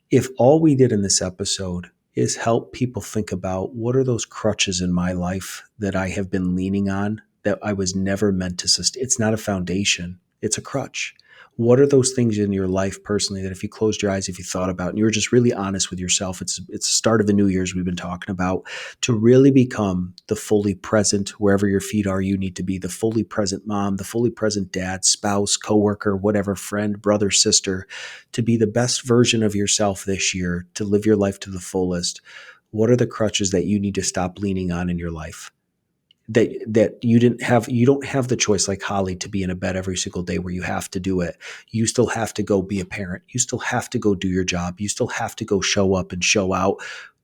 if all we did in this episode is help people think about what are those crutches in my life that I have been leaning on that I was never meant to sustain. It's not a foundation, it's a crutch. What are those things in your life personally that if you closed your eyes, if you thought about, and you were just really honest with yourself, it's the start of the New Year's we've been talking about, to really become the fully present, wherever your feet are, you need to be the fully present mom, the fully present dad, spouse, coworker, whatever, friend, brother, sister, to be the best version of yourself this year, to live your life to the fullest. What are the crutches that you need to stop leaning on in your life? That you don't have the choice, like Holly, to be in a bed every single day where you have to do it. You still have to go be a parent. You still have to go do your job. You still have to go show up and show out.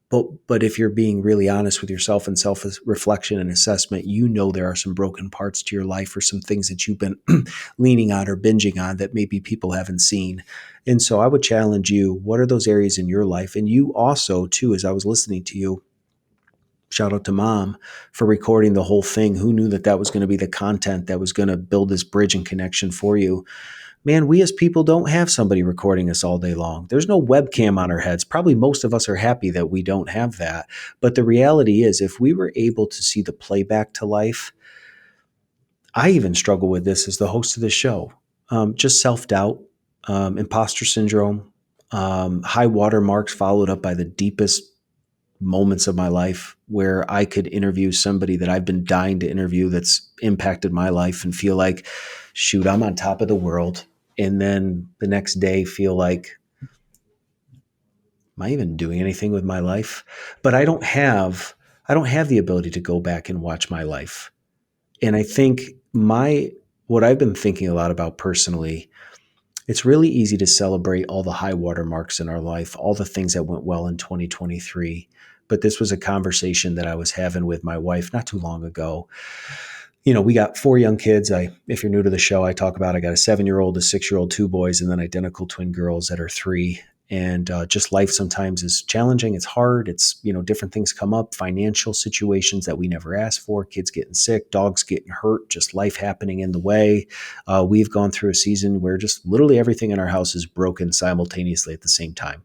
But if you're being really honest with yourself and self reflection and assessment, there are some broken parts to your life or some things that you've been leaning on or binging on that maybe people haven't seen. And so I would challenge you, what are those areas in your life? And you also, too, as I was listening to you, shout out to mom for recording the whole thing. Who knew that that was going to be the content that was going to build this bridge and connection for you? Man, we as people don't have somebody recording us all day long. There's no webcam on our heads. Probably most of us are happy that we don't have that. But the reality is, if we were able to see the playback to life, I even struggle with this as the host of the show. Just self doubt, imposter syndrome, high water marks followed up by the deepest moments of my life where I could interview somebody that I've been dying to interview that's impacted my life and feel like, shoot, I'm on top of the world. And then the next day feel like, am I even doing anything with my life? But I don't have the ability to go back and watch my life. And I think what I've been thinking a lot about personally, it's really easy to celebrate all the high water marks in our life, all the things that went well in 2023. But this was a conversation that I was having with my wife not too long ago. We got 4 young kids. If you're new to the show, I got a 7-year-old, a 6-year-old, 2 boys, and then identical twin girls that are 3. And just life sometimes is challenging. It's hard. It's, different things come up, financial situations that we never asked for, kids getting sick, dogs getting hurt, just life happening in the way. We've gone through a season where just literally everything in our house is broken simultaneously at the same time.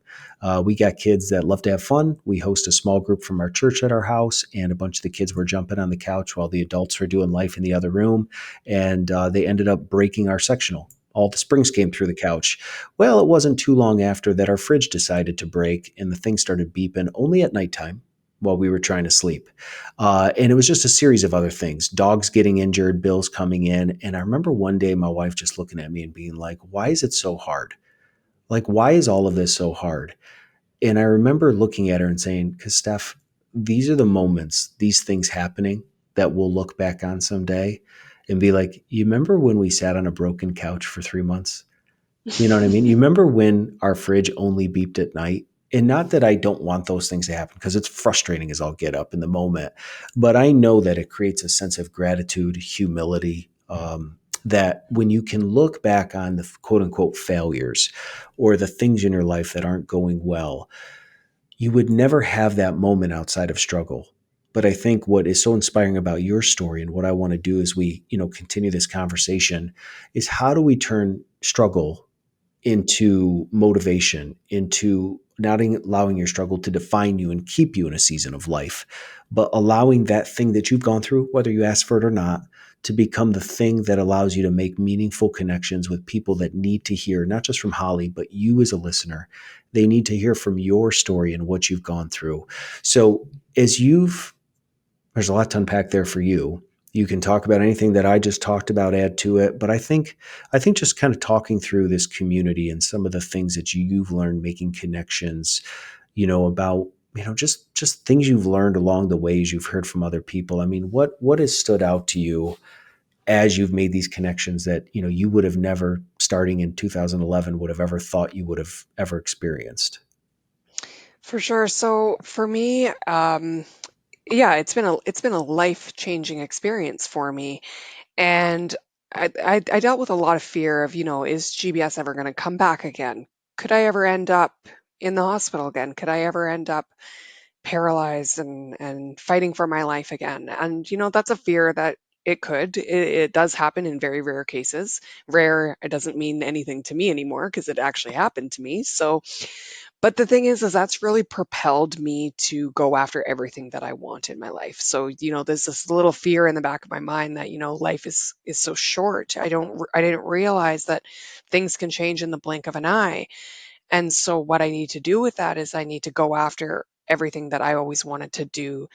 We got kids that love to have fun. We host a small group from our church at our house, and a bunch of the kids were jumping on the couch while the adults were doing life in the other room. And they ended up breaking our sectional. All the springs came through the couch. Well, it wasn't too long after that our fridge decided to break and the thing started beeping only at nighttime while we were trying to sleep. And it was just a series of other things, dogs getting injured, bills coming in. And I remember one day my wife just looking at me and being like, why is it so hard? Like, why is all of this so hard? And I remember looking at her and saying, because Steph, these are the moments, these things happening that we'll look back on someday and be like, you remember when we sat on a broken couch for 3 months? You know what I mean? You remember when our fridge only beeped at night? And not that I don't want those things to happen, because it's frustrating as I'll get up in the moment. But I know that it creates a sense of gratitude, humility, that when you can look back on the quote unquote failures or the things in your life that aren't going well, you would never have that moment outside of struggle. But I think what is so inspiring about your story and what I want to do as we, continue this conversation is how do we turn struggle into motivation, into not allowing your struggle to define you and keep you in a season of life, but allowing that thing that you've gone through, whether you ask for it or not, to become the thing that allows you to make meaningful connections with people that need to hear, not just from Holly, but you as a listener. They need to hear from your story and what you've gone through. So, as you've there's a lot to unpack there for you. You can talk about anything that I just talked about, add to it. But I think just kind of talking through this community and some of the things that you've learned, making connections, about, just things you've learned along the ways you've heard from other people. I mean, what has stood out to you as you've made these connections that, you would have never, starting in 2011, would have ever thought you would have ever experienced? For sure. So for me, yeah, it's been a life-changing experience for me. And I dealt with a lot of fear of, is GBS ever going to come back again? Could I ever end up in the hospital again? Could I ever end up paralyzed and fighting for my life again? And that's a fear that it could. It does happen in very rare cases. Rare, it doesn't mean anything to me anymore because it actually happened to me. So, but the thing is that's really propelled me to go after everything that I want in my life. So, there's this little fear in the back of my mind that, life is so short. I didn't realize that things can change in the blink of an eye. And so what I need to do with that is I need to go after everything that I always wanted to do.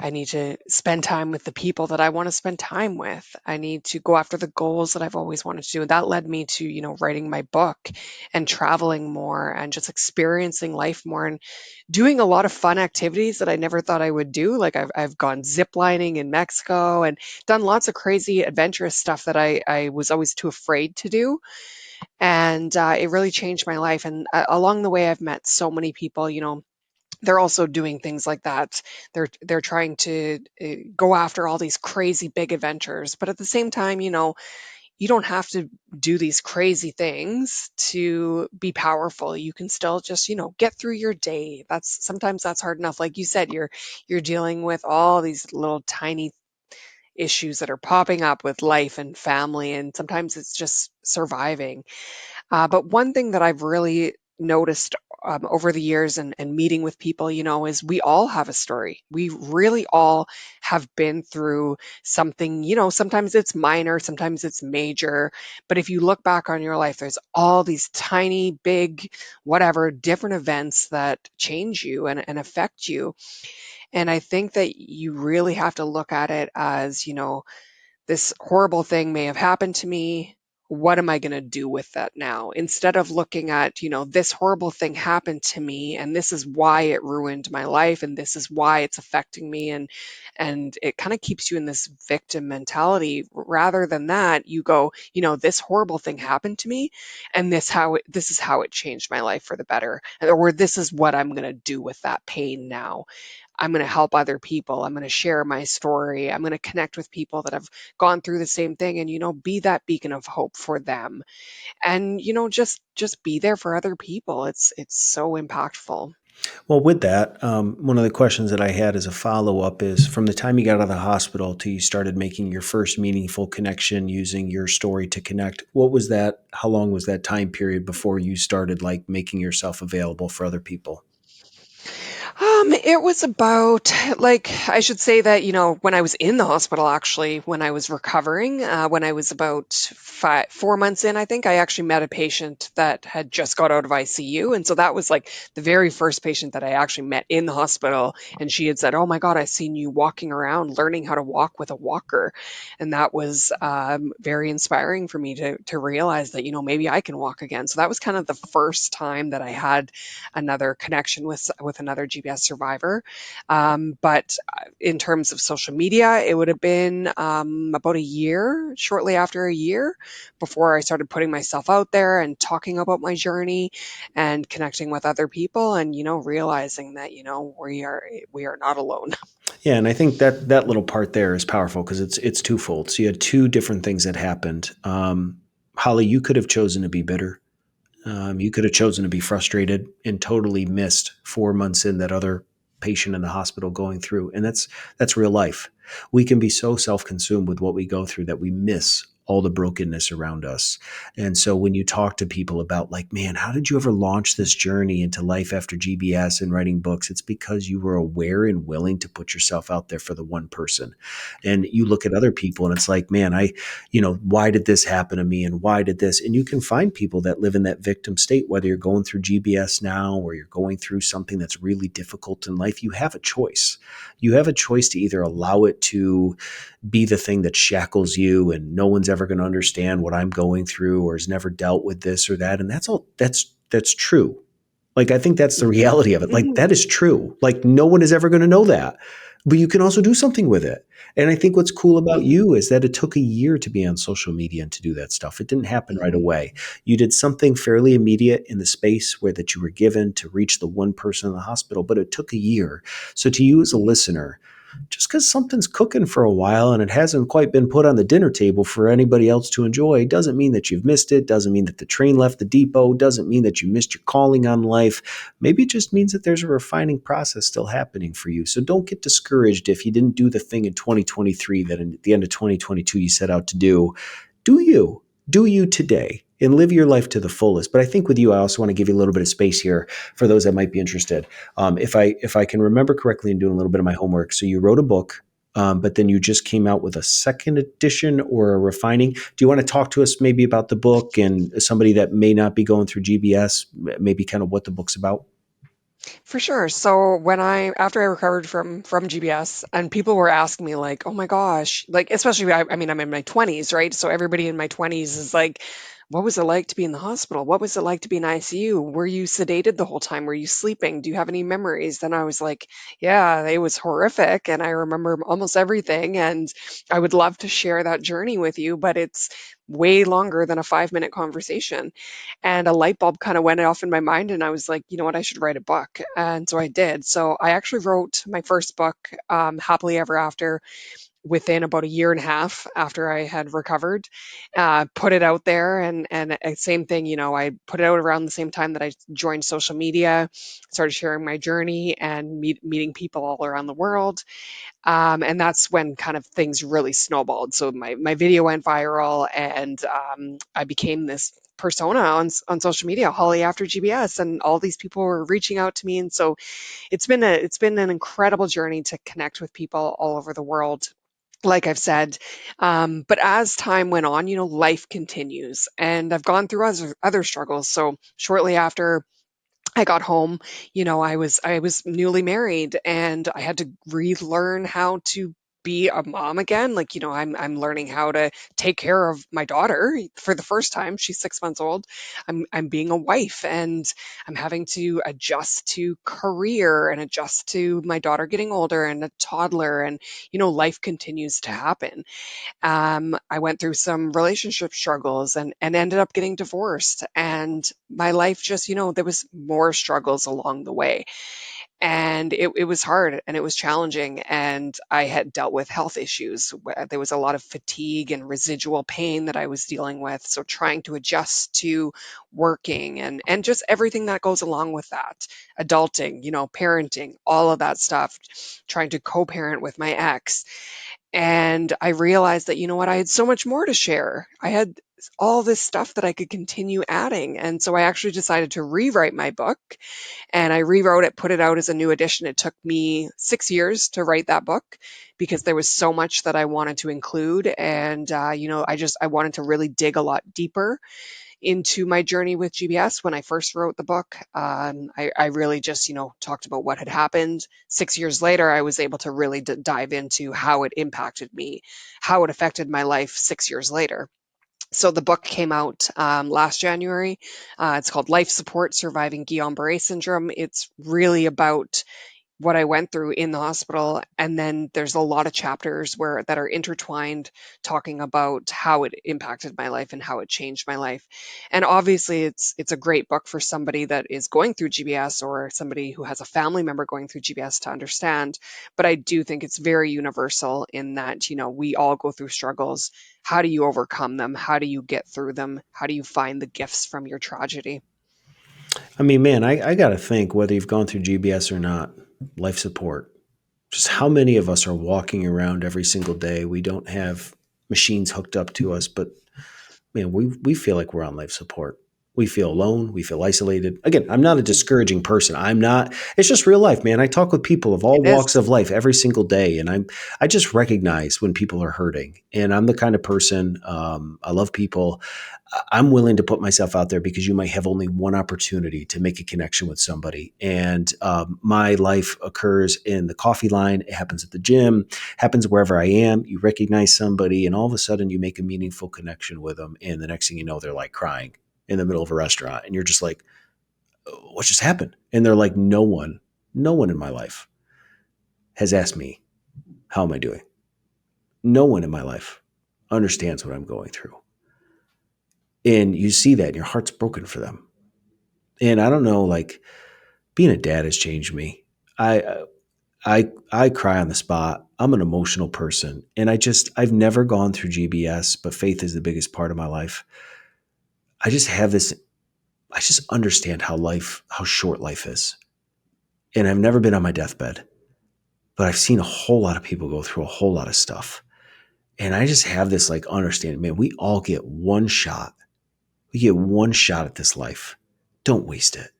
I need to spend time with the people that I want to spend time with. I need to go after the goals that I've always wanted to do. And that led me to, writing my book and traveling more and just experiencing life more and doing a lot of fun activities that I never thought I would do. Like I've gone zip lining in Mexico and done lots of crazy adventurous stuff that I was always too afraid to do. And it really changed my life. And along the way, I've met so many people, they're also doing things like that. They're trying to go after all these crazy big adventures, but at the same time, you don't have to do these crazy things to be powerful. You can still just, get through your day. That's hard enough. Like you said, you're dealing with all these little tiny issues that are popping up with life and family, and sometimes it's just surviving. But one thing that I've really noticed over the years and meeting with people, is we all have a story. We really all have been through something, sometimes it's minor, sometimes it's major. But if you look back on your life, there's all these tiny, big, whatever, different events that change you and affect you. And I think that you really have to look at it as, this horrible thing may have happened to me. What am I going to do with that now? Instead of looking at, this horrible thing happened to me and this is why it ruined my life and this is why it's affecting me, and it kind of keeps you in this victim mentality. Rather than that, you go, this horrible thing happened to me and this is how it changed my life for the better. Or this is what I'm going to do with that pain now. I'm going to help other people. I'm going to share my story. I'm going to connect with people that have gone through the same thing and, be that beacon of hope for them. And, just be there for other people. It's so impactful. Well, with that, one of the questions that I had as a follow up is from the time you got out of the hospital till you started making your first meaningful connection using your story to connect, what was that? How long was that time period before you started like making yourself available for other people? It was about, like, I should say that, when I was in the hospital, actually, when I was recovering, when I was about 4 months in, I think I actually met a patient that had just got out of ICU. And so that was like the very first patient that I actually met in the hospital. And she had said, "Oh my God, I've seen you walking around learning how to walk with a walker." And that was very inspiring for me to realize that, maybe I can walk again. So that was kind of the first time that I had another connection with another GBS survivor. But in terms of social media, it would have been about a year, shortly after a year, before I started putting myself out there and talking about my journey and connecting with other people, and realizing that we are not alone. Yeah, and I think that little part there is powerful because it's twofold. So you had two different things that happened. Holly, you could have chosen to be bitter. You could have chosen to be frustrated and totally missed 4 months in that other patient in the hospital going through. And that's real life. We can be so self-consumed with what we go through that we miss all the brokenness around us. And so when you talk to people about like, man, how did you ever launch this journey into life after GBS and writing books? It's because you were aware and willing to put yourself out there for the one person. And you look at other people and it's like, man, why did this happen to me and why did this? And you can find people that live in that victim state, whether you're going through GBS now or you're going through something that's really difficult in life. You have a choice. You have a choice to either allow it to be the thing that shackles you and no one's ever going to understand what I'm going through or has never dealt with this or that. And that's true. Like, I think that's the reality of it. Like, that is true. Like, no one is ever going to know that. But you can also do something with it. And I think what's cool about you is that it took a year to be on social media and to do that stuff. It didn't happen right Mhm. away. You did something fairly immediate in the space where that you were given to reach the one person in the hospital, but it took a year. So to you as a listener, just because something's cooking for a while and it hasn't quite been put on the dinner table for anybody else to enjoy doesn't mean that you've missed it, doesn't mean that the train left the depot, doesn't mean that you missed your calling on life. Maybe it just means that there's a refining process still happening for you. So don't get discouraged if you didn't do the thing in 2023 that at the end of 2022 you set out to do. Do you? Do you today? And live your life to the fullest. But I think with you, I also want to give you a little bit of space here for those that might be interested. If I can remember correctly and doing a little bit of my homework, so you wrote a book, but then you just came out with a second edition or a refining. Do you want to talk to us maybe about the book and somebody that may not be going through GBS, maybe kind of what the book's about? For sure. So after I recovered from GBS, and people were asking me like, "Oh my gosh," like especially I mean I'm in my 20s, right? So everybody in my 20s is like, "What was it like to be in the hospital? What was it like to be in ICU? Were you sedated the whole time? Were you sleeping? Do you have any memories?" Then I was like, "Yeah, it was horrific, and I remember almost everything, and I would love to share that journey with you, but it's way longer than a 5-minute conversation." And a light bulb kind of went off in my mind, and I was like, you know what, I should write a book. And so I did. So I actually wrote my first book, Happily Ever After, within about a year and a half after I had recovered. Put it out there, and same thing, I put it out around the same time that I joined social media, started sharing my journey and meeting people all around the world. And that's when kind of things really snowballed. So my video went viral, and I became this persona on social media, Holly after GBS, and all these people were reaching out to me. And so it's been an incredible journey to connect with people all over the world. Like I've said, but as time went on, life continues, and I've gone through other struggles. So shortly after I got home, I was newly married, and I had to relearn how to be a mom again. Like, I'm learning how to take care of my daughter for the first time. She's 6 months old. I'm being a wife, and I'm having to adjust to career and adjust to my daughter getting older and a toddler, and life continues to happen. I went through some relationship struggles, and ended up getting divorced. And my life just, there was more struggles along the way. And it was hard and it was challenging. And I had dealt with health issues. There was a lot of fatigue and residual pain that I was dealing with. So trying to adjust to working and just everything that goes along with that. Adulting, parenting, all of that stuff, trying to co-parent with my ex. And I realized that, you know what, I had so much more to share. I had all this stuff that I could continue adding. And so I actually decided to rewrite my book, and I rewrote it, put it out as a new edition. It took me 6 years to write that book because there was so much that I wanted to include. And, I wanted to really dig a lot deeper into my journey with GBS. When I first wrote the book, I really just, talked about what had happened. 6 years later, I was able to really dive into how it impacted me, how it affected my life 6 years later. So the book came out last January. It's called Life Support Surviving Guillain-Barré Syndrome. It's really about what I went through in the hospital. And then there's a lot of chapters where that are intertwined, talking about how it impacted my life and how it changed my life. And obviously it's a great book for somebody that is going through GBS, or somebody who has a family member going through GBS, to understand. But I do think it's very universal in that, we all go through struggles. How do you overcome them? How do you get through them? How do you find the gifts from your tragedy? I mean, man, I got to think whether you've gone through GBS or not, life support. Just how many of us are walking around every single day? We don't have machines hooked up to us, but man, we feel like we're on life support. We feel alone. We feel isolated. Again, I'm not a discouraging person. I'm not. It's just real life, man. I talk with people of all It is. walks of life every single day, and I just recognize when people are hurting. And I'm the kind of person. I love people. I'm willing to put myself out there because you might have only one opportunity to make a connection with somebody. And my life occurs in the coffee line. It happens at the gym, happens wherever I am. You recognize somebody, and all of a sudden you make a meaningful connection with them. And the next thing you know, they're like crying in the middle of a restaurant. And you're just like, what just happened? And they're like, no one in my life has asked me, how am I doing? No one in my life understands what I'm going through. And you see that and your heart's broken for them. And I don't know, like, being a dad has changed me. I cry on the spot. I'm an emotional person, and I've never gone through GBS, but faith is the biggest part of my life. I just have this. I just understand how short life is, and I've never been on my deathbed, but I've seen a whole lot of people go through a whole lot of stuff, and I just have this like understanding. Man, we all get one shot. We get one shot at this life. Don't waste it,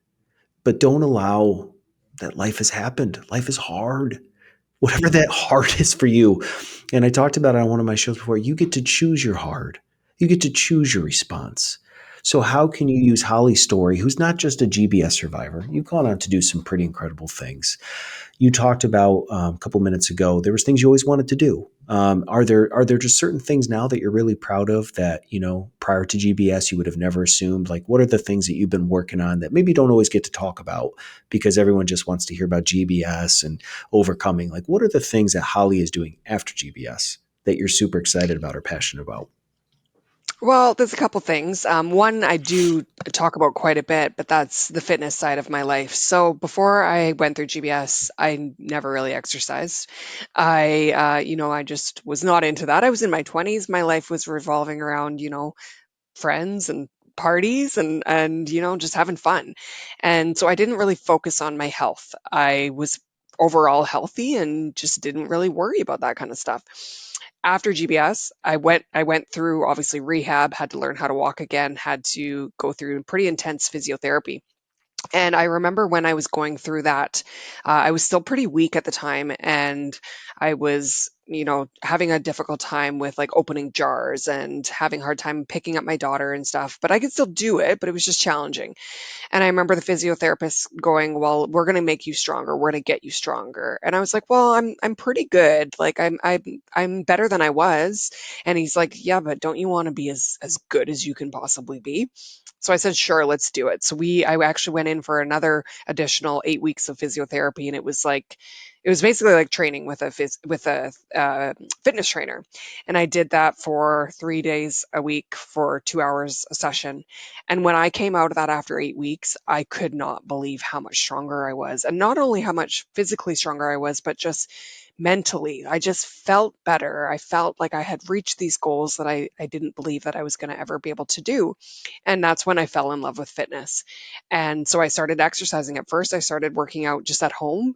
but don't allow that life has happened. Life is hard, whatever that hard is for you. And I talked about it on one of my shows before. You get to choose your hard. You get to choose your response. So how can you use Holly's story, who's not just a GBS survivor? You've gone on to do some pretty incredible things. You talked about a couple minutes ago. There was things you always wanted to do. Are there just certain things now that you're really proud of that prior to GBS you would have never assumed? Like, what are the things that you've been working on that maybe you don't always get to talk about because everyone just wants to hear about GBS and overcoming? Like, what are the things that Holly is doing after GBS that you're super excited about or passionate about? Well, there's a couple things. One I do talk about quite a bit, but that's the fitness side of my life. So before I went through GBS, I never really exercised. I just was not into that. I was in my 20s. My life was revolving around, friends and parties and just having fun. And so I didn't really focus on my health. I was overall healthy and just didn't really worry about that kind of stuff. After GBS, I went through obviously rehab, had to learn how to walk again, had to go through pretty intense physiotherapy. And I remember when I was going through that, I was still pretty weak at the time, and I was, having a difficult time with like opening jars and having a hard time picking up my daughter and stuff. But I could still do it, but it was just challenging. And I remember the physiotherapist going, "Well, we're going to make you stronger. We're going to get you stronger." And I was like, "Well, I'm pretty good. Like I'm better than I was." And he's like, "Yeah, but don't you want to be as good as you can possibly be?" So I said, "Sure, let's do it." So I actually went in for another additional 8 weeks of physiotherapy, and it was basically like training with a fitness trainer. And I did that for 3 days a week for 2 hours a session. And when I came out of that after 8 weeks, I could not believe how much stronger I was. And not only how much physically stronger I was, but just mentally. I just felt better. I felt like I had reached these goals that I didn't believe that I was going to ever be able to do. And that's when I fell in love with fitness. And so I started exercising. At first, I started working out just at home.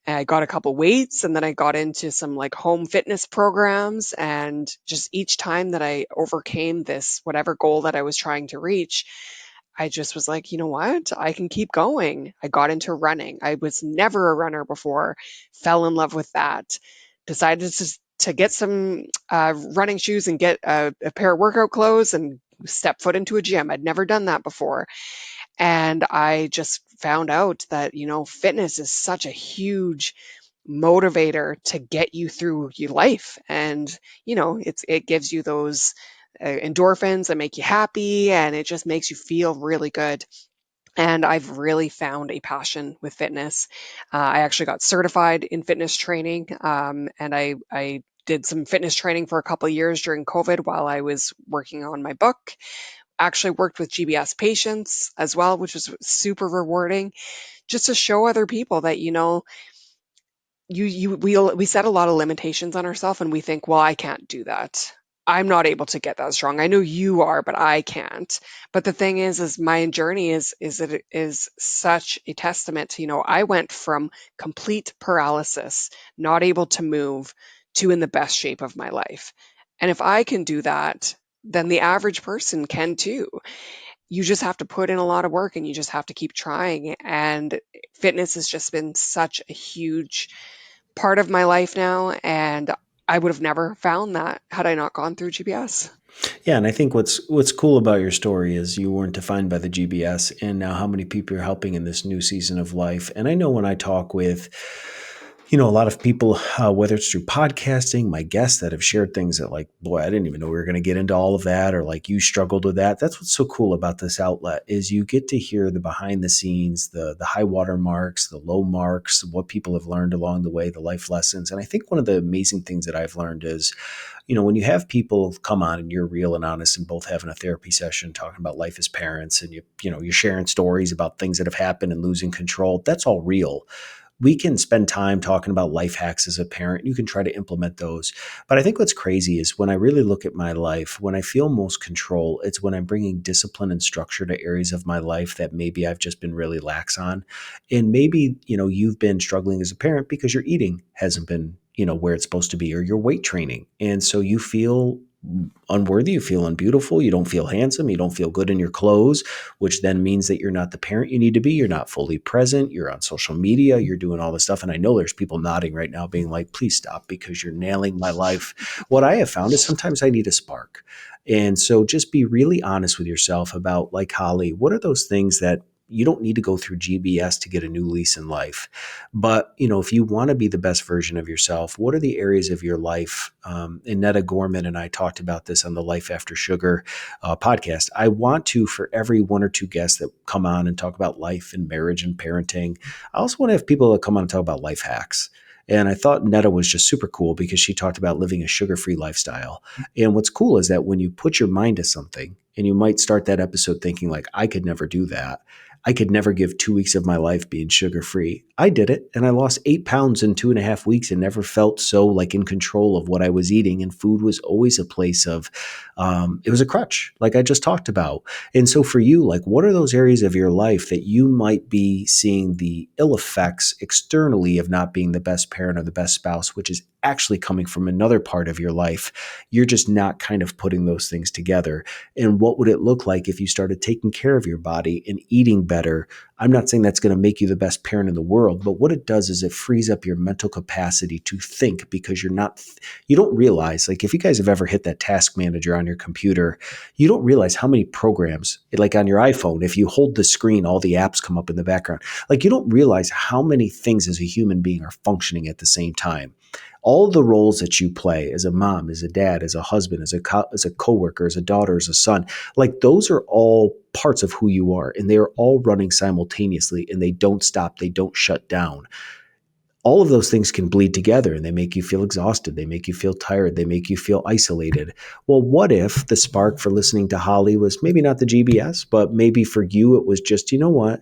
I got a couple weights, and then I got into some like home fitness programs. And just each time that I overcame this, whatever goal that I was trying to reach, I just was like, you know what? I can keep going. I got into running. I was never a runner before, fell in love with that, decided to get some running shoes and get a pair of workout clothes and step foot into a gym. I'd never done that before. And I just found out that, fitness is such a huge motivator to get you through your life. And, it gives you those endorphins that make you happy, and it just makes you feel really good. And I've really found a passion with fitness. I actually got certified in fitness training, and I did some fitness training for a couple of years during COVID while I was working on my book. Actually worked with GBS patients as well, which was super rewarding, just to show other people that, we set a lot of limitations on ourselves and we think, well, I can't do that. I'm not able to get that strong. I know you are, but I can't. But the thing is my journey is that it is such a testament to, I went from complete paralysis, not able to move, to in the best shape of my life. And if I can do that, then the average person can too. You just have to put in a lot of work and you just have to keep trying. And fitness has just been such a huge part of my life now, and I would have never found that had I not gone through GBS. Yeah, and I think what's cool about your story is you weren't defined by the GBS, and now how many people you're helping in this new season of life. And I know when I talk with, a lot of people, whether it's through podcasting, my guests that have shared things that like, boy, I didn't even know we were going to get into all of that, or like you struggled with that. That's what's so cool about this outlet is you get to hear the behind the scenes, the high water marks, the low marks, what people have learned along the way, the life lessons. And I think one of the amazing things that I've learned is when you have people come on and you're real and honest and both having a therapy session talking about life as parents and you're sharing stories about things that have happened and losing control, that's all real. We can spend time talking about life hacks as a parent. You can try to implement those. But I think what's crazy is when I really look at my life, when I feel most control, it's when I'm bringing discipline and structure to areas of my life that maybe I've just been really lax on. And maybe, you've been struggling as a parent because your eating hasn't been, where it's supposed to be, or your weight training. And so you feel unworthy, you feel unbeautiful, you don't feel handsome, you don't feel good in your clothes, which then means that you're not the parent you need to be. You're not fully present. You're on social media. You're doing all this stuff. And I know there's people nodding right now being like, please stop because you're nailing my life. What I have found is sometimes I need a spark. And so just be really honest with yourself about, like Holly, what are those things that you don't need to go through GBS to get a new lease in life. But, if you want to be the best version of yourself, what are the areas of your life? And Netta Gorman and I talked about this on the Life After Sugar podcast. I want to, for every one or two guests that come on and talk about life and marriage and parenting, I also want to have people that come on and talk about life hacks. And I thought Netta was just super cool because she talked about living a sugar-free lifestyle. And what's cool is that when you put your mind to something, and you might start that episode thinking like, I could never do that. I could never give 2 weeks of my life being sugar free. I did it and I lost 8 pounds in 2.5 weeks and never felt so like in control of what I was eating. And food was always a place of, it was a crutch, like I just talked about. And so for you, like, what are those areas of your life that you might be seeing the ill effects externally of not being the best parent or the best spouse, which is actually coming from another part of your life? You're just not kind of putting those things together. And what would it look like if you started taking care of your body and eating better? I'm not saying that's going to make you the best parent in the world, but what it does is it frees up your mental capacity to think because you don't realize, like if you guys have ever hit that task manager on your computer, you don't realize how many programs, like on your iPhone, if you hold the screen, all the apps come up in the background. Like you don't realize how many things as a human being are functioning at the same time. All the roles that you play as a mom, as a dad, as a husband, as a coworker, as a daughter, as a son, like those are all parts of who you are, and they are all running simultaneously, and they don't stop, they don't shut down. All of those things can bleed together, and they make you feel exhausted, they make you feel tired, they make you feel isolated. Well, what if the spark for listening to Holly was maybe not the GBS, but maybe for you it was just, you know what?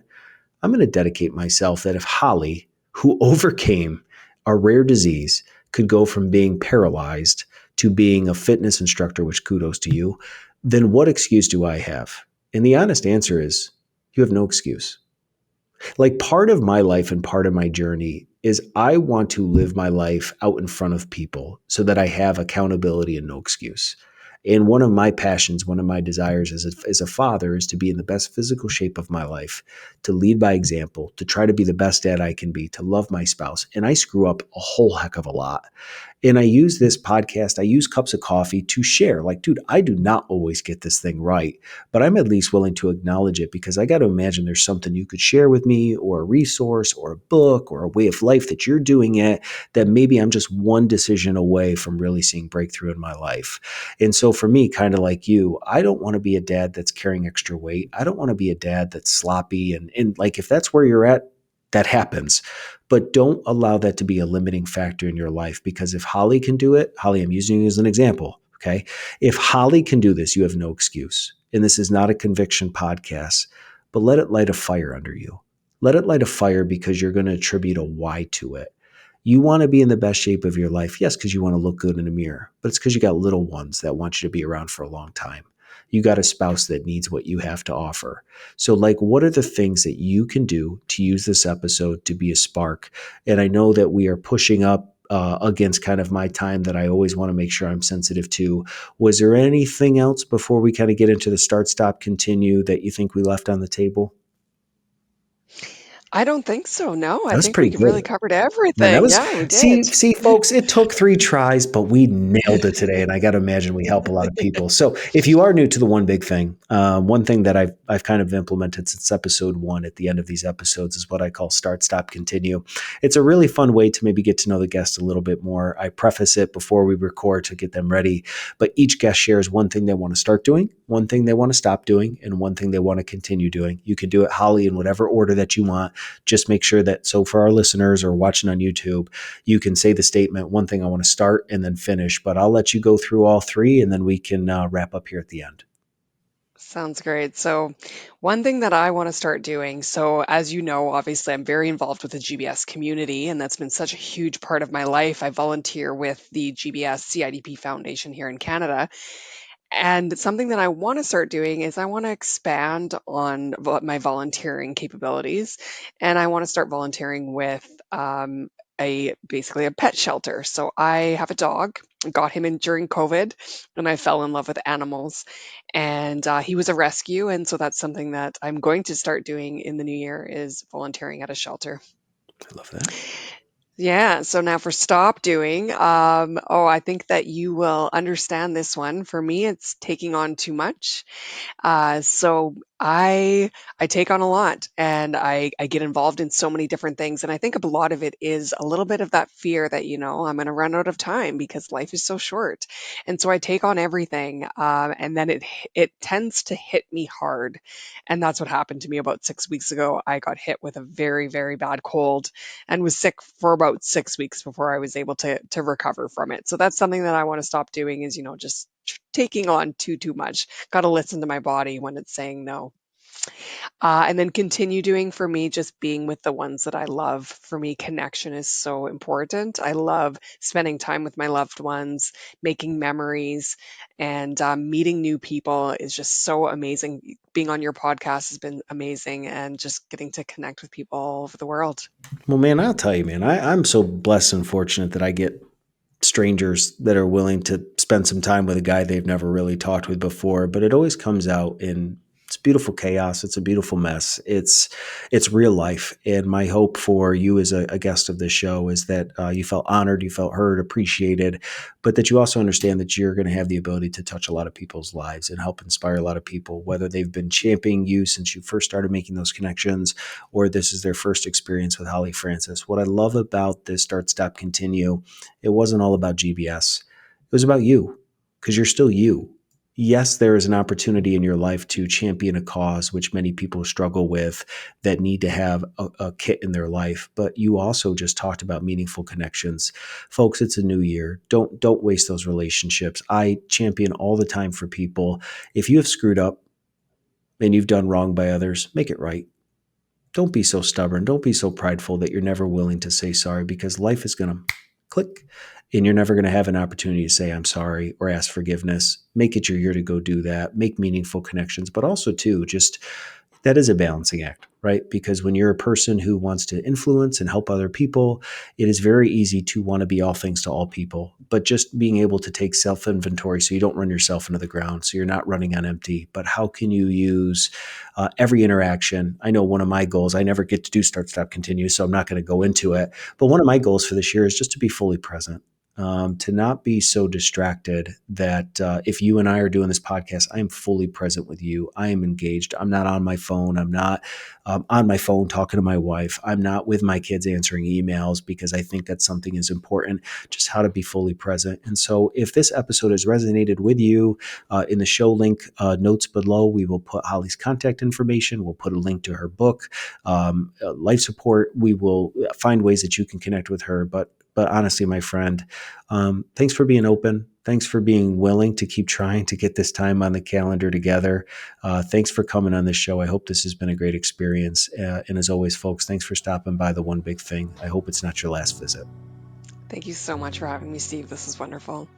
I'm going to dedicate myself that if Holly, who overcame a rare disease, could go from being paralyzed to being a fitness instructor, which kudos to you, then what excuse do I have? And the honest answer is you have no excuse. Like part of my life and part of my journey is I want to live my life out in front of people so that I have accountability and no excuse. And one of my passions, one of my desires as a father is to be in the best physical shape of my life, to lead by example, to try to be the best dad I can be, to love my spouse. And I screw up a whole heck of a lot. And I use this podcast, I use Cups of Coffee to share. Like, dude, I do not always get this thing right, but I'm at least willing to acknowledge it because I got to imagine there's something you could share with me, or a resource, or a book, or a way of life that you're doing it, that maybe I'm just one decision away from really seeing breakthrough in my life. And so for me, kind of like you, I don't want to be a dad that's carrying extra weight. I don't want to be a dad that's sloppy. And like, if that's where you're at, that happens. But don't allow that to be a limiting factor in your life, because if Holly can do it, Holly, I'm using you as an example. Okay. If Holly can do this, you have no excuse. And this is not a conviction podcast, but let it light a fire under you. Let it light a fire, because you're going to attribute a why to it. You want to be in the best shape of your life, yes, because you want to look good in a mirror, but it's because you got little ones that want you to be around for a long time. You got a spouse that needs what you have to offer. So, like, what are the things that you can do to use this episode to be a spark? And I know that we are pushing up against kind of my time that I always want to make sure I'm sensitive to. Was there anything else before we kind of get into the start, stop, continue that you think we left on the table? I don't think so. No, I That's think we pretty really good. covered Man, that everything. was Yeah, we did. see, folks, it took 3 tries, but we nailed it today, and I got to imagine we help a lot of people. So, if you are new to the one big thing, one thing that I've kind of implemented since episode 1 at the end of these episodes is what I call start, stop, continue. It's a really fun way to maybe get to know the guest a little bit more. I preface it before we record to get them ready, but each guest shares one thing they want to start doing, one thing they want to stop doing, and one thing they want to continue doing. You can do it, Holly, in whatever order that you want. Just make sure that, so for our listeners or watching on YouTube, you can say the statement, one thing I want to start, and then finish. But I'll let you go through all three, and then we can wrap up here at the end. Sounds great. So, one thing that I want to start doing, so as you know, obviously, I'm very involved with the GBS community, and that's been such a huge part of my life. I volunteer with the GBS CIDP Foundation here in Canada. And something that I want to start doing is I want to expand on my volunteering capabilities, and I want to start volunteering with a basically a pet shelter. So I have a dog. Got him in during COVID, and I fell in love with animals. And he was a rescue, and so that's something that I'm going to start doing in the new year is volunteering at a shelter. I love that. Yeah, so now for stop doing, I think that you will understand this one. For me, it's taking on too much. So I take on a lot, and I get involved in so many different things. And I think a lot of it is a little bit of that fear that, I'm going to run out of time because life is so short. And so I take on everything. And then it tends to hit me hard. And that's what happened to me about 6 weeks ago. I got hit with a very, very bad cold and was sick for about 6 weeks before I was able to recover from it. So that's something that I want to stop doing is, just taking on too much. Got to listen to my body when it's saying no. And then continue doing for me, just being with the ones that I love. For me, connection is so important. I love spending time with my loved ones, making memories, and meeting new people is just so amazing. Being on your podcast has been amazing, and just getting to connect with people all over the world. Well, man, I'll tell you, man, I'm so blessed and fortunate that I get strangers that are willing to spend some time with a guy they've never really talked with before. But it always comes out in it's beautiful chaos. It's a beautiful mess. It's real life. And my hope for you as a guest of this show is that you felt honored, you felt heard, appreciated, but that you also understand that you're going to have the ability to touch a lot of people's lives and help inspire a lot of people, whether they've been championing you since you first started making those connections, or this is their first experience with Holly Francis. What I love about this Start, Stop, Continue, it wasn't all about GBS. It was about you, because you're still you. Yes, there is an opportunity in your life to champion a cause, which many people struggle with, that need to have a kit in their life. But you also just talked about meaningful connections. Folks, it's a new year. Don't waste those relationships. I champion all the time for people. If you have screwed up and you've done wrong by others, make it right. Don't be so stubborn. Don't be so prideful that you're never willing to say sorry, because life is going to click and you're never going to have an opportunity to say, I'm sorry, or ask forgiveness. Make it your year to go do that. Make meaningful connections, but also, too, just that is a balancing act, right? Because when you're a person who wants to influence and help other people, it is very easy to want to be all things to all people. But just being able to take self inventory so you don't run yourself into the ground, so you're not running on empty. But how can you use every interaction? I know one of my goals, I never get to do start, stop, continue, so I'm not going to go into it. But one of my goals for this year is just to be fully present. to not be so distracted that if you and I are doing this podcast, I am fully present with you. I am engaged. I'm not on my phone. I'm not on my phone talking to my wife. I'm not with my kids answering emails, because I think that something is important, just how to be fully present. And so if this episode has resonated with you, in the show link notes below, we will put Holly's contact information. We'll put a link to her book, life support. We will find ways that you can connect with her. But honestly, my friend, thanks for being open. Thanks for being willing to keep trying to get this time on the calendar together. Thanks for coming on this show. I hope this has been a great experience. And as always, folks, thanks for stopping by The One Big Thing. I hope it's not your last visit. Thank you so much for having me, Steve. This is wonderful.